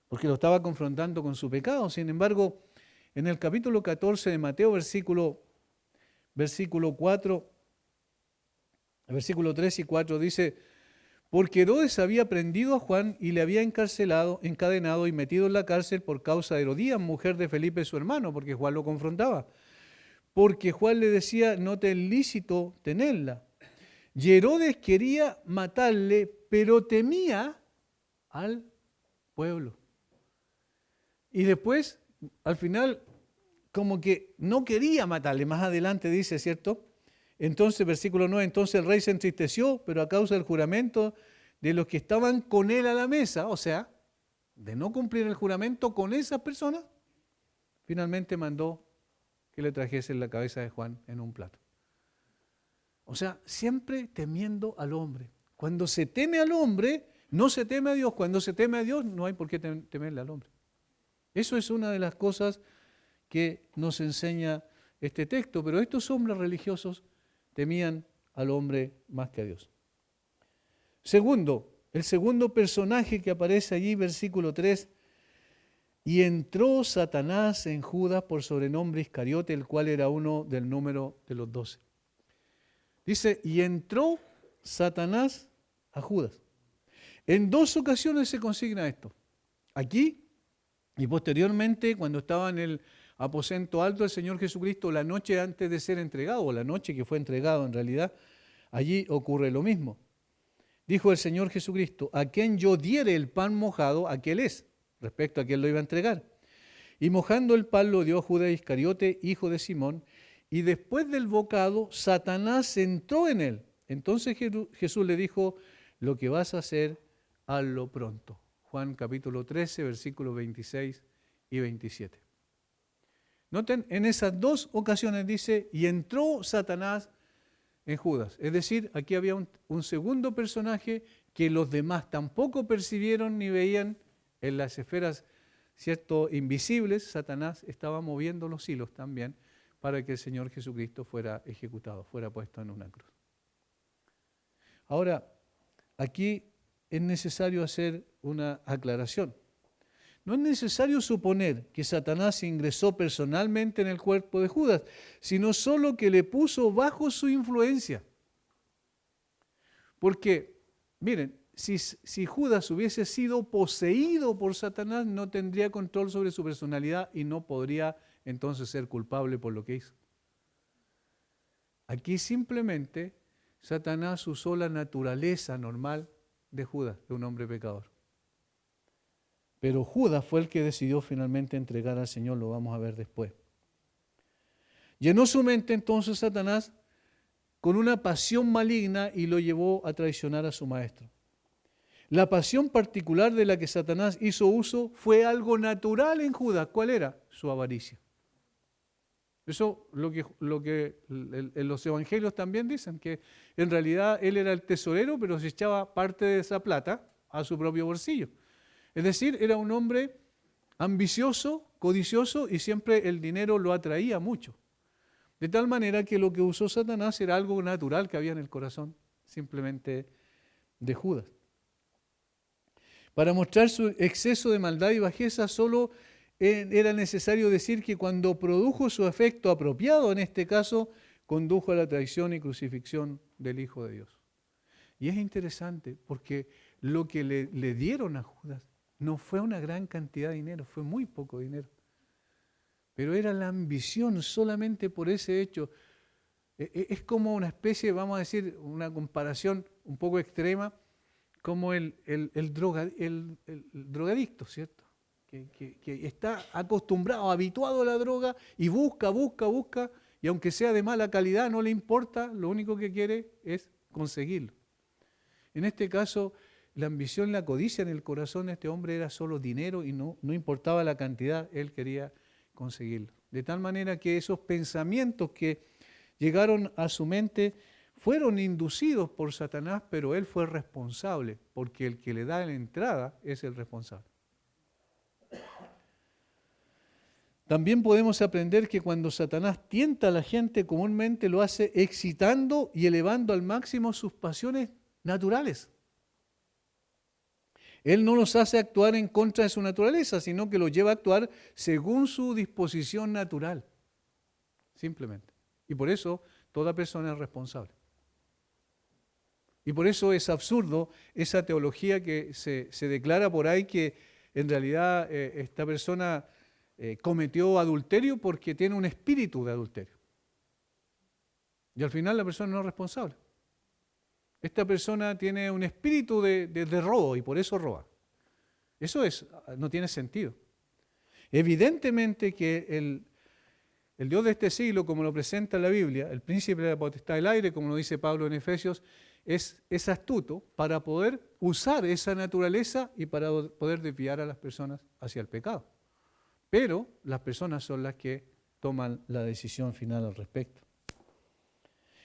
porque lo estaba confrontando con su pecado. Sin embargo, en el capítulo 14 de Mateo, versículo 4, versículo 3 y 4 dice, porque Herodes había prendido a Juan y le había encadenado y metido en la cárcel por causa de Herodías, mujer de Felipe su hermano, porque Juan lo confrontaba. Porque Juan le decía, no te es lícito tenerla. Y Herodes quería matarle, pero temía al pueblo. Y después, al final, como que no quería matarle. Más adelante dice, ¿cierto? Entonces, versículo 9, entonces el rey se entristeció, pero a causa del juramento de los que estaban con él a la mesa, o sea, de no cumplir el juramento con esas personas, finalmente mandó que le trajesen la cabeza de Juan en un plato. O sea, siempre temiendo al hombre. Cuando se teme al hombre, no se teme a Dios. Cuando se teme a Dios, no hay por qué temerle al hombre. Eso es una de las cosas que nos enseña este texto, pero estos hombres religiosos temían al hombre más que a Dios. Segundo, el segundo personaje que aparece allí, versículo 3, y entró Satanás en Judas por sobrenombre Iscariote, el cual era uno del número de los 12. Dice, y entró Satanás a Judas. En 2 ocasiones se consigna esto. Aquí y posteriormente cuando estaba en el aposento alto del Señor Jesucristo, la noche antes de ser entregado, o la noche que fue entregado en realidad, allí ocurre lo mismo. Dijo el Señor Jesucristo, a quien yo diere el pan mojado, aquel es, respecto a quien lo iba a entregar. Y mojando el pan lo dio a Judas Iscariote, hijo de Simón, y después del bocado, Satanás entró en él. Entonces Jesús le dijo, lo que vas a hacer, hazlo pronto. Juan capítulo 13, versículos 26 y 27. Noten, en esas dos ocasiones dice, y entró Satanás en Judas. Es decir, aquí había un segundo personaje que los demás tampoco percibieron ni veían en las esferas, ¿cierto?, invisibles. Satanás estaba moviendo los hilos también para que el Señor Jesucristo fuera ejecutado, fuera puesto en una cruz. Ahora, aquí es necesario hacer una aclaración. No es necesario suponer que Satanás ingresó personalmente en el cuerpo de Judas, sino solo que le puso bajo su influencia. Porque, miren, si Judas hubiese sido poseído por Satanás, no tendría control sobre su personalidad y no podría entonces ser culpable por lo que hizo. Aquí simplemente Satanás usó la naturaleza normal de Judas, de un hombre pecador. Pero Judas fue el que decidió finalmente entregar al Señor, lo vamos a ver después. Llenó su mente entonces Satanás con una pasión maligna y lo llevó a traicionar a su maestro. La pasión particular de la que Satanás hizo uso fue algo natural en Judas. ¿Cuál era? Su avaricia. Eso lo que en los evangelios también dicen, que en realidad él era el tesorero, pero se echaba parte de esa plata a su propio bolsillo. Es decir, era un hombre ambicioso, codicioso, y siempre el dinero lo atraía mucho. De tal manera que lo que usó Satanás era algo natural que había en el corazón, simplemente de Judas. Para mostrar su exceso de maldad y bajeza, solo era necesario decir que cuando produjo su efecto apropiado, en este caso, condujo a la traición y crucifixión del Hijo de Dios. Y es interesante porque lo que le dieron a Judas no fue una gran cantidad de dinero, fue muy poco dinero. Pero era la ambición solamente por ese hecho. Es como una especie, vamos a decir, una comparación un poco extrema, como el drogadicto, ¿cierto? Que está acostumbrado, habituado a la droga y busca, y aunque sea de mala calidad, no le importa, lo único que quiere es conseguirlo. En este caso, la ambición, la codicia en el corazón de este hombre era solo dinero y no importaba la cantidad, él quería conseguirlo. De tal manera que esos pensamientos que llegaron a su mente fueron inducidos por Satanás, pero él fue responsable, porque el que le da la entrada es el responsable. También podemos aprender que cuando Satanás tienta a la gente, comúnmente lo hace excitando y elevando al máximo sus pasiones naturales. Él no los hace actuar en contra de su naturaleza, sino que los lleva a actuar según su disposición natural. Simplemente. Y por eso toda persona es responsable. Y por eso es absurdo esa teología que se declara por ahí que en realidad esta persona cometió adulterio porque tiene un espíritu de adulterio. Y al final la persona no es responsable. Esta persona tiene un espíritu de robo y por eso roba. Eso no tiene sentido. Evidentemente que el Dios de este siglo, como lo presenta la Biblia, el príncipe de la potestad del aire, como lo dice Pablo en Efesios, es astuto para poder usar esa naturaleza y para poder desviar a las personas hacia el pecado. Pero las personas son las que toman la decisión final al respecto.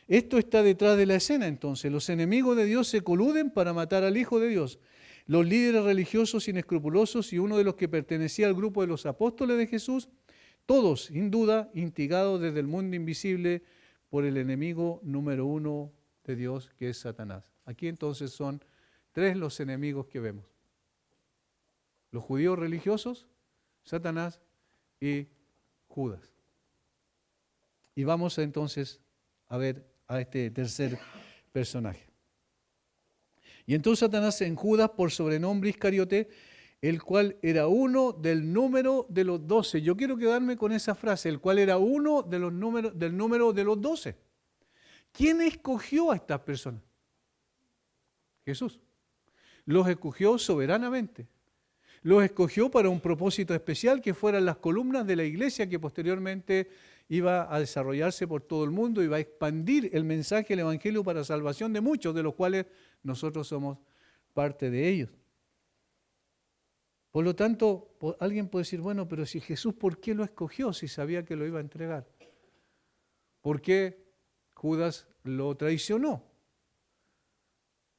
Esto está detrás de la escena entonces. Los enemigos de Dios se coluden para matar al Hijo de Dios. Los líderes religiosos inescrupulosos y uno de los que pertenecía al grupo de los apóstoles de Jesús, todos, sin duda, instigados desde el mundo invisible por el enemigo número uno de Dios, que es Satanás. Aquí entonces son tres los enemigos que vemos. Los judíos religiosos, Satanás y Judas. Y vamos entonces a ver a este tercer personaje. Y entonces Satanás en Judas, por sobrenombre Iscariote, el cual era uno del número de los 12. Yo quiero quedarme con esa frase, el cual era uno de los del número de los 12. ¿Quién escogió a estas personas? Jesús. Los escogió soberanamente. los escogió para un propósito especial, que fueran las columnas de la iglesia que posteriormente iba a desarrollarse por todo el mundo y va a expandir el mensaje del Evangelio para salvación de muchos, de los cuales nosotros somos parte de ellos. Por lo tanto, alguien puede decir, bueno, pero si Jesús, ¿por qué lo escogió si sabía que lo iba a entregar? ¿Por qué Judas lo traicionó?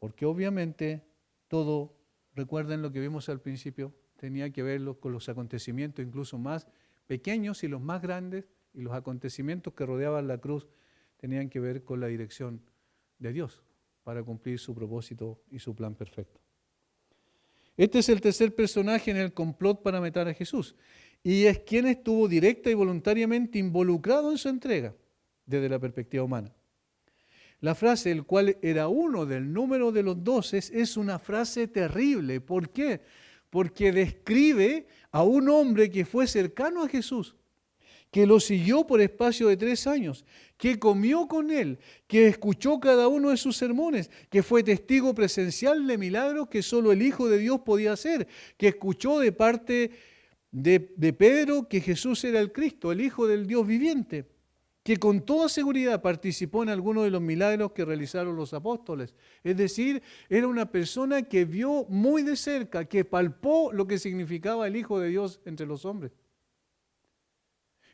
Porque obviamente todo, recuerden lo que vimos al principio, tenía que ver con los acontecimientos incluso más pequeños y los más grandes, y los acontecimientos que rodeaban la cruz tenían que ver con la dirección de Dios para cumplir su propósito y su plan perfecto. Este es el tercer personaje en el complot para matar a Jesús, y es quien estuvo directa y voluntariamente involucrado en su entrega desde la perspectiva humana. La frase, el cual era uno del número de los 12, es una frase terrible. ¿Por qué? Porque describe a un hombre que fue cercano a Jesús, que lo siguió por espacio de 3 años, que comió con él, que escuchó cada uno de sus sermones, que fue testigo presencial de milagros que solo el Hijo de Dios podía hacer, que escuchó de parte de Pedro que Jesús era el Cristo, el Hijo del Dios viviente, que con toda seguridad participó en algunos de los milagros que realizaron los apóstoles. Es decir, era una persona que vio muy de cerca, que palpó lo que significaba el Hijo de Dios entre los hombres.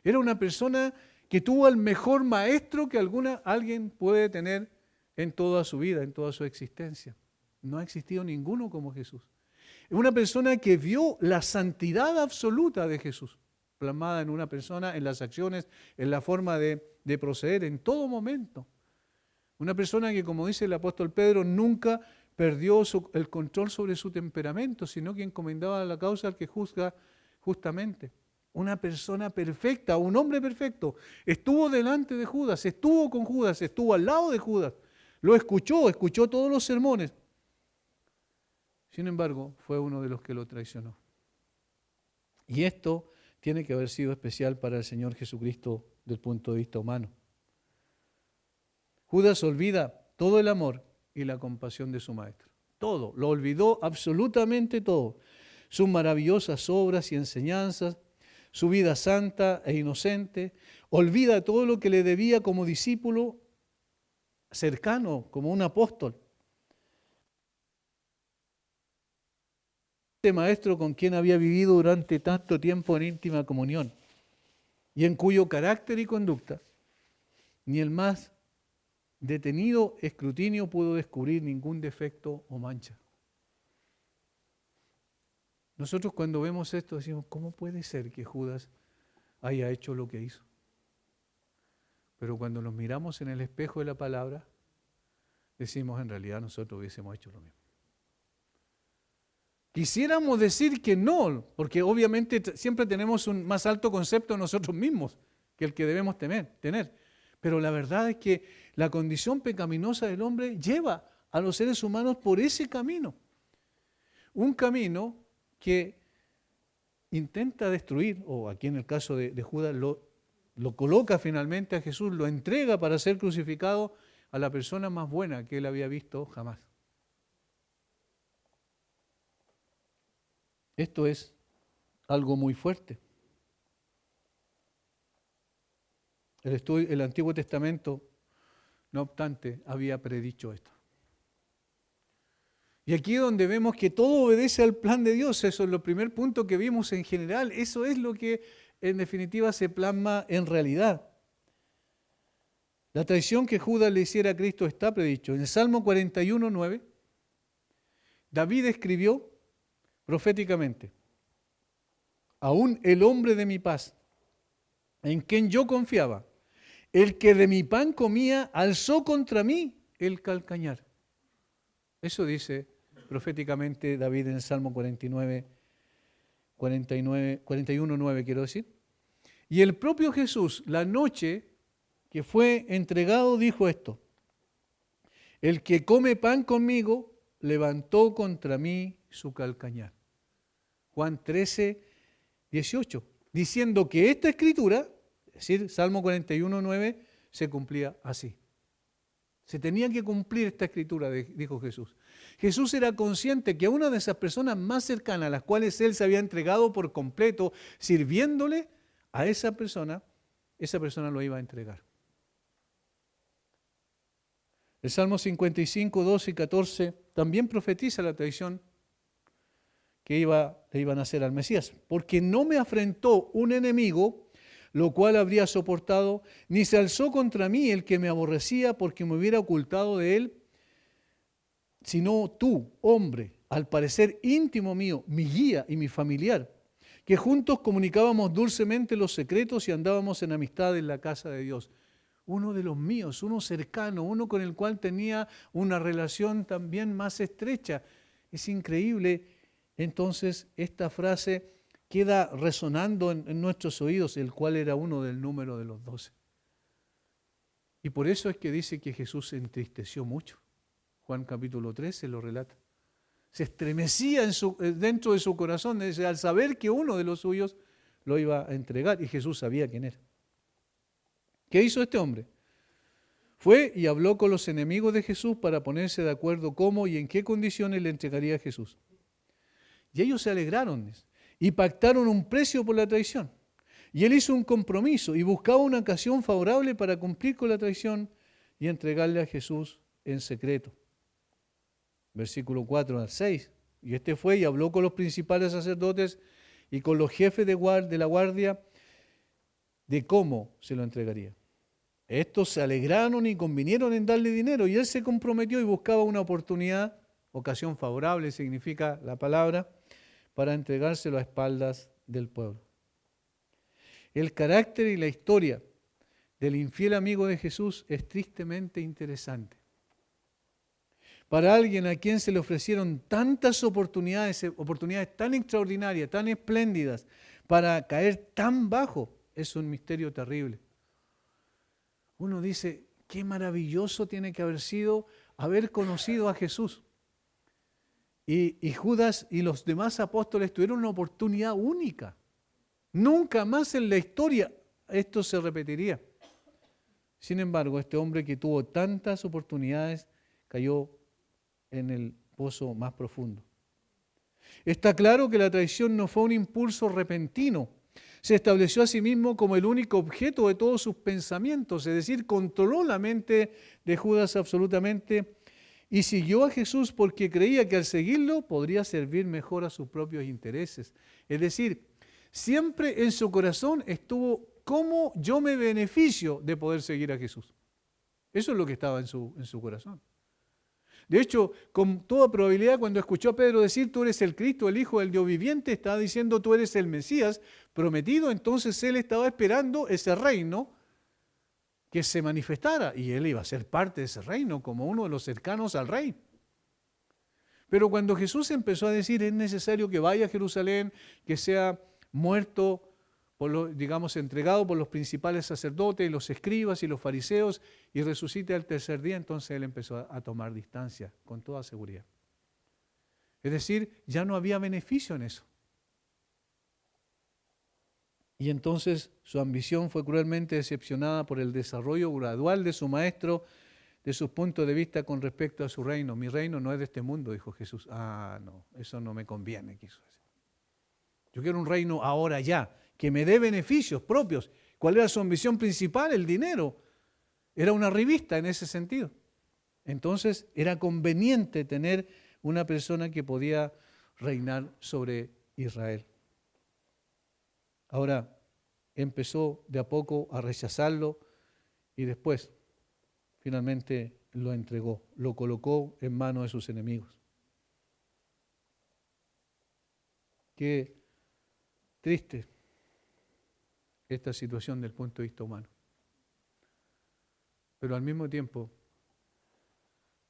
Era una persona que tuvo al mejor maestro que alguien puede tener en toda su vida, en toda su existencia. No ha existido ninguno como Jesús. Es una persona que vio la santidad absoluta de Jesús, plasmada en una persona, en las acciones, en la forma de proceder en todo momento. Una persona que, como dice el apóstol Pedro, nunca perdió el control sobre su temperamento, sino que encomendaba la causa al que juzga justamente. Una persona perfecta, un hombre perfecto. Estuvo delante de Judas, estuvo con Judas, estuvo al lado de Judas. Lo escuchó todos los sermones. Sin embargo, fue uno de los que lo traicionó. Y esto tiene que haber sido especial para el Señor Jesucristo desde el punto de vista humano. Judas olvida todo el amor y la compasión de su maestro. Todo, lo olvidó absolutamente todo. Sus maravillosas obras y enseñanzas, su vida santa e inocente, olvida todo lo que le debía como discípulo cercano, como un apóstol. Este maestro con quien había vivido durante tanto tiempo en íntima comunión y en cuyo carácter y conducta ni el más detenido escrutinio pudo descubrir ningún defecto o mancha. Nosotros cuando vemos esto decimos, ¿cómo puede ser que Judas haya hecho lo que hizo? Pero cuando nos miramos en el espejo de la palabra, decimos, en realidad nosotros hubiésemos hecho lo mismo. Quisiéramos decir que no, porque obviamente siempre tenemos un más alto concepto de nosotros mismos que el que debemos tener. Pero la verdad es que la condición pecaminosa del hombre lleva a los seres humanos por ese camino. Un camino que intenta destruir, o aquí en el caso de Judas, lo coloca finalmente a Jesús, lo entrega para ser crucificado a la persona más buena que él había visto jamás. Esto es algo muy fuerte. El Antiguo Testamento, no obstante, había predicho esto. Y aquí es donde vemos que todo obedece al plan de Dios. Eso es el primer punto que vimos en general. Eso es lo que en definitiva se plasma en realidad. La traición que Judas le hiciera a Cristo está predicho. En el Salmo 41:9, David escribió proféticamente: aún el hombre de mi paz, en quien yo confiaba, el que de mi pan comía, alzó contra mí el calcañar. Eso dice proféticamente David en el Salmo 41:9, quiero decir. Y el propio Jesús, la noche que fue entregado, dijo esto: el que come pan conmigo, levantó contra mí su calcañar. Juan 13:18, diciendo que esta escritura, es decir, Salmo 41:9, se cumplía así. Se tenía que cumplir esta escritura, dijo Jesús. Jesús era consciente que a una de esas personas más cercanas, a las cuales Él se había entregado por completo, sirviéndole, a esa persona lo iba a entregar. El Salmo 55, 12 y 14 también profetiza la tradición que le iban a hacer al Mesías. Porque no me afrentó un enemigo, lo cual habría soportado, ni se alzó contra mí el que me aborrecía porque me hubiera ocultado de él, sino tú, hombre, al parecer íntimo mío, mi guía y mi familiar, que juntos comunicábamos dulcemente los secretos y andábamos en amistad en la casa de Dios. Uno de los míos, uno cercano, uno con el cual tenía una relación también más estrecha. Es increíble. Entonces, esta frase queda resonando en nuestros oídos, el cual era uno del número de los 12. Y por eso es que dice que Jesús se entristeció mucho. Juan capítulo 13 lo relata. Se estremecía dentro de su corazón al saber que uno de los suyos lo iba a entregar, y Jesús sabía quién era. ¿Qué hizo este hombre? Fue y habló con los enemigos de Jesús para ponerse de acuerdo cómo y en qué condiciones le entregaría a Jesús. Y ellos se alegraron y pactaron un precio por la traición. Y él hizo un compromiso y buscaba una ocasión favorable para cumplir con la traición y entregarle a Jesús en secreto. Versículo 4 al 6. Y este fue y habló con los principales sacerdotes y con los jefes de la guardia de cómo se lo entregaría. Estos se alegraron y convinieron en darle dinero, y él se comprometió y buscaba una oportunidad, ocasión favorable significa la palabra, para entregárselo a espaldas del pueblo. El carácter y la historia del infiel amigo de Jesús es tristemente interesante. Para alguien a quien se le ofrecieron tantas oportunidades tan extraordinarias, tan espléndidas, para caer tan bajo, es un misterio terrible. Uno dice, qué maravilloso tiene que haber sido haber conocido a Jesús. Y Judas y los demás apóstoles tuvieron una oportunidad única. Nunca más en la historia esto se repetiría. Sin embargo, este hombre que tuvo tantas oportunidades cayó en el pozo más profundo. Está claro que la traición no fue un impulso repentino. Se estableció a sí mismo como el único objeto de todos sus pensamientos, es decir, controló la mente de Judas absolutamente y siguió a Jesús porque creía que al seguirlo podría servir mejor a sus propios intereses. Es decir, siempre en su corazón estuvo cómo yo me beneficio de poder seguir a Jesús. Eso es lo que estaba en su corazón. De hecho, con toda probabilidad, cuando escuchó a Pedro decir, tú eres el Cristo, el Hijo del Dios viviente, estaba diciendo, tú eres el Mesías prometido, entonces él estaba esperando ese reino que se manifestara, y él iba a ser parte de ese reino, como uno de los cercanos al rey. Pero cuando Jesús empezó a decir, es necesario que vaya a Jerusalén, que sea muerto, entregado por los principales sacerdotes, y los escribas y los fariseos, y resucite al tercer día, entonces él empezó a tomar distancia, con toda seguridad. Es decir, ya no había beneficio en eso. Y entonces su ambición fue cruelmente decepcionada por el desarrollo gradual de su maestro, de sus puntos de vista con respecto a su reino. Mi reino no es de este mundo, dijo Jesús. No, eso no me conviene, quiso decir. Yo quiero un reino ahora ya, que me dé beneficios propios. ¿Cuál era su ambición principal? El dinero. Era una revista en ese sentido. Entonces era conveniente tener una persona que podía reinar sobre Israel. Ahora empezó de a poco a rechazarlo y después finalmente lo entregó, lo colocó en manos de sus enemigos. Qué triste esta situación del punto de vista humano. Pero al mismo tiempo,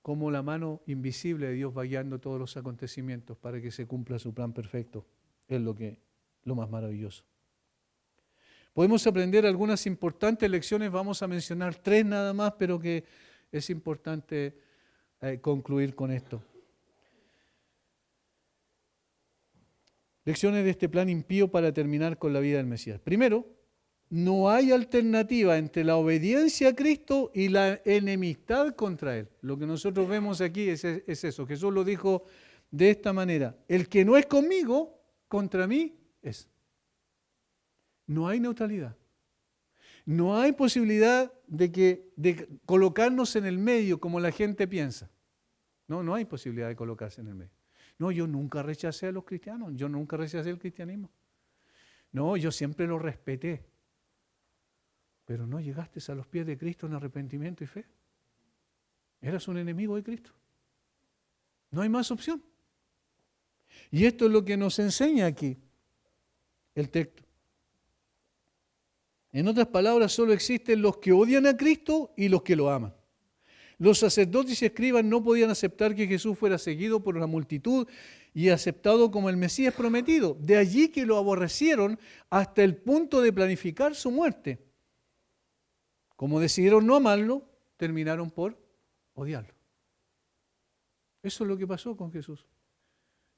cómo la mano invisible de Dios va guiando todos los acontecimientos para que se cumpla su plan perfecto, es lo más maravilloso. Podemos aprender algunas importantes lecciones, vamos a mencionar 3 nada más, pero que es importante concluir con esto. Lecciones de este plan impío para terminar con la vida del Mesías. Primero, no hay alternativa entre la obediencia a Cristo y la enemistad contra Él. Lo que nosotros vemos aquí es eso. Jesús lo dijo de esta manera: el que no es conmigo, contra mí es. No hay neutralidad. No hay posibilidad de colocarnos en el medio como la gente piensa. No hay posibilidad de colocarse en el medio. No, yo nunca rechacé a los cristianos, yo nunca rechacé el cristianismo. No, yo siempre lo respeté. Pero no llegaste a los pies de Cristo en arrepentimiento y fe. Eras un enemigo de Cristo. No hay más opción. Y esto es lo que nos enseña aquí el texto. En otras palabras, solo existen los que odian a Cristo y los que lo aman. Los sacerdotes y escribas no podían aceptar que Jesús fuera seguido por la multitud y aceptado como el Mesías prometido. De allí que lo aborrecieron hasta el punto de planificar su muerte. Como decidieron no amarlo, terminaron por odiarlo. Eso es lo que pasó con Jesús.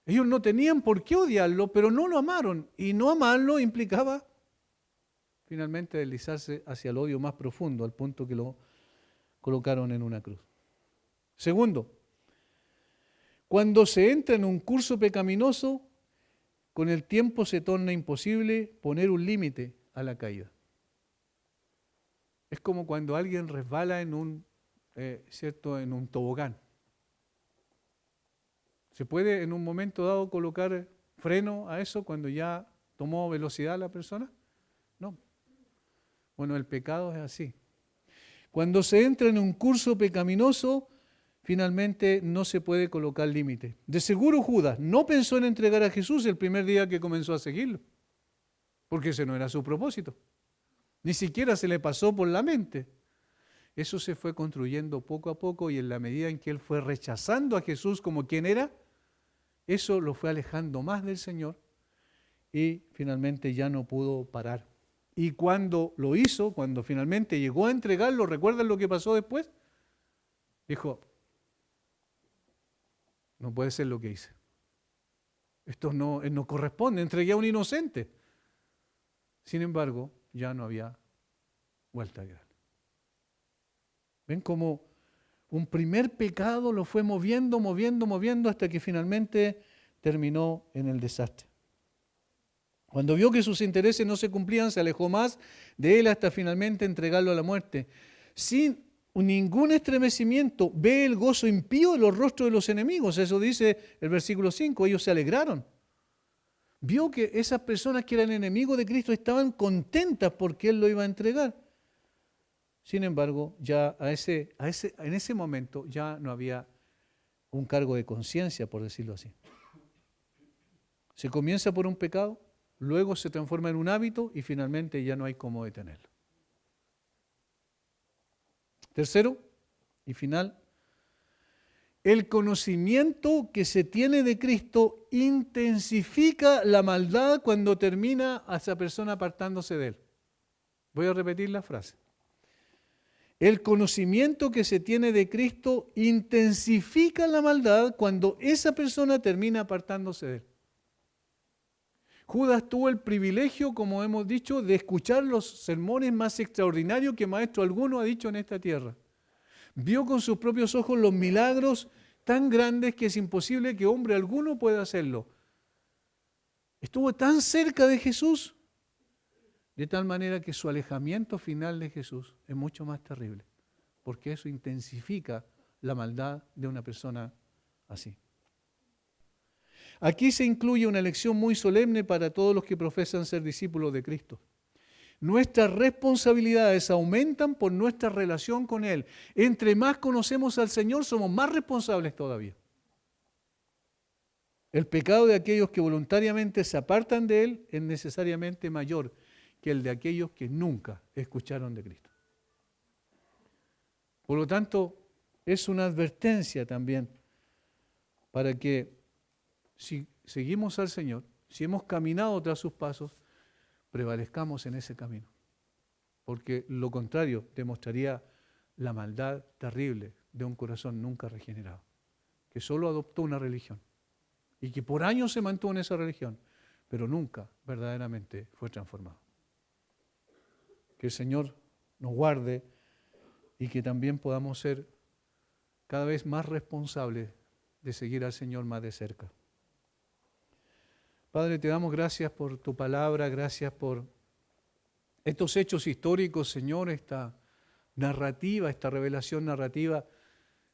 Ellos no tenían por qué odiarlo, pero no lo amaron. Y no amarlo implicaba finalmente deslizarse hacia el odio más profundo, al punto que lo colocaron en una cruz. Segundo, cuando se entra en un curso pecaminoso, con el tiempo se torna imposible poner un límite a la caída. Es como cuando alguien resbala en un tobogán. ¿Se puede en un momento dado colocar freno a eso cuando ya tomó velocidad la persona? No. Bueno, el pecado es así. Cuando se entra en un curso pecaminoso, finalmente no se puede colocar límite. De seguro Judas no pensó en entregar a Jesús el primer día que comenzó a seguirlo, porque ese no era su propósito. Ni siquiera se le pasó por la mente. Eso se fue construyendo poco a poco y en la medida en que él fue rechazando a Jesús como quien era, eso lo fue alejando más del Señor y finalmente ya no pudo parar. Y cuando lo hizo, cuando finalmente llegó a entregarlo, ¿recuerdan lo que pasó después? Dijo, no puede ser lo que hice. Esto no corresponde, entregué a un inocente. Sin embargo, ya no había vuelta atrás. ¿Ven cómo un primer pecado lo fue moviendo hasta que finalmente terminó en el desastre? Cuando vio que sus intereses no se cumplían, se alejó más de él hasta finalmente entregarlo a la muerte. Sin ningún estremecimiento, ve el gozo impío en los rostros de los enemigos. Eso dice el versículo 5, ellos se alegraron. Vio que esas personas que eran enemigos de Cristo estaban contentas porque Él lo iba a entregar. Sin embargo, ya en ese momento ya no había un cargo de conciencia, por decirlo así. Se comienza por un pecado, luego se transforma en un hábito y finalmente ya no hay cómo detenerlo. Tercero y final, el conocimiento que se tiene de Cristo intensifica la maldad cuando termina a esa persona apartándose de Él. Voy a repetir la frase. El conocimiento que se tiene de Cristo intensifica la maldad cuando esa persona termina apartándose de Él. Judas tuvo el privilegio, como hemos dicho, de escuchar los sermones más extraordinarios que maestro alguno ha dicho en esta tierra. Vio con sus propios ojos los milagros tan grandes que es imposible que hombre alguno pueda hacerlo. Estuvo tan cerca de Jesús, de tal manera que su alejamiento final de Jesús es mucho más terrible, porque eso intensifica la maldad de una persona así. Aquí se incluye una lección muy solemne para todos los que profesan ser discípulos de Cristo. Nuestras responsabilidades aumentan por nuestra relación con Él. Entre más conocemos al Señor, somos más responsables todavía. El pecado de aquellos que voluntariamente se apartan de Él es necesariamente mayor que el de aquellos que nunca escucharon de Cristo. Por lo tanto, es una advertencia también para que si seguimos al Señor, si hemos caminado tras sus pasos, prevalezcamos en ese camino. Porque lo contrario demostraría la maldad terrible de un corazón nunca regenerado, que solo adoptó una religión y que por años se mantuvo en esa religión, pero nunca verdaderamente fue transformado. Que el Señor nos guarde y que también podamos ser cada vez más responsables de seguir al Señor más de cerca. Padre, te damos gracias por tu palabra, gracias por estos hechos históricos, Señor, esta narrativa, esta revelación narrativa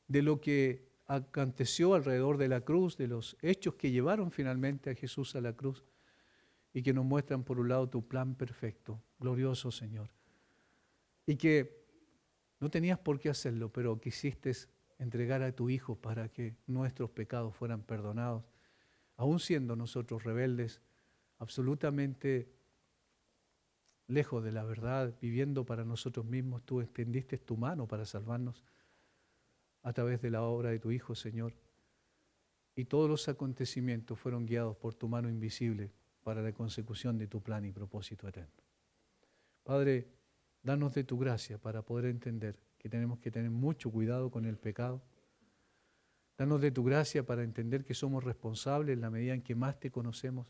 de lo que aconteció alrededor de la cruz, de los hechos que llevaron finalmente a Jesús a la cruz y que nos muestran por un lado tu plan perfecto, glorioso Señor. Y que no tenías por qué hacerlo, pero quisiste entregar a tu Hijo para que nuestros pecados fueran perdonados, aun siendo nosotros rebeldes, absolutamente lejos de la verdad, viviendo para nosotros mismos. Tú extendiste tu mano para salvarnos a través de la obra de tu Hijo, Señor. Y todos los acontecimientos fueron guiados por tu mano invisible para la consecución de tu plan y propósito eterno. Padre, danos de tu gracia para poder entender que tenemos que tener mucho cuidado con el pecado. Danos de tu gracia para entender que somos responsables en la medida en que más te conocemos.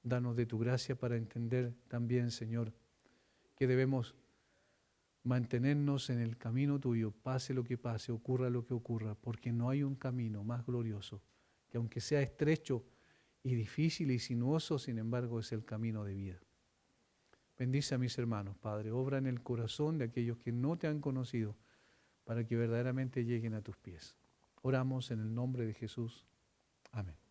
Danos de tu gracia para entender también, Señor, que debemos mantenernos en el camino tuyo, pase lo que pase, ocurra lo que ocurra, porque no hay un camino más glorioso que, aunque sea estrecho y difícil y sinuoso, sin embargo es el camino de vida. Bendice a mis hermanos, Padre, obra en el corazón de aquellos que no te han conocido para que verdaderamente lleguen a tus pies. Oramos en el nombre de Jesús. Amén.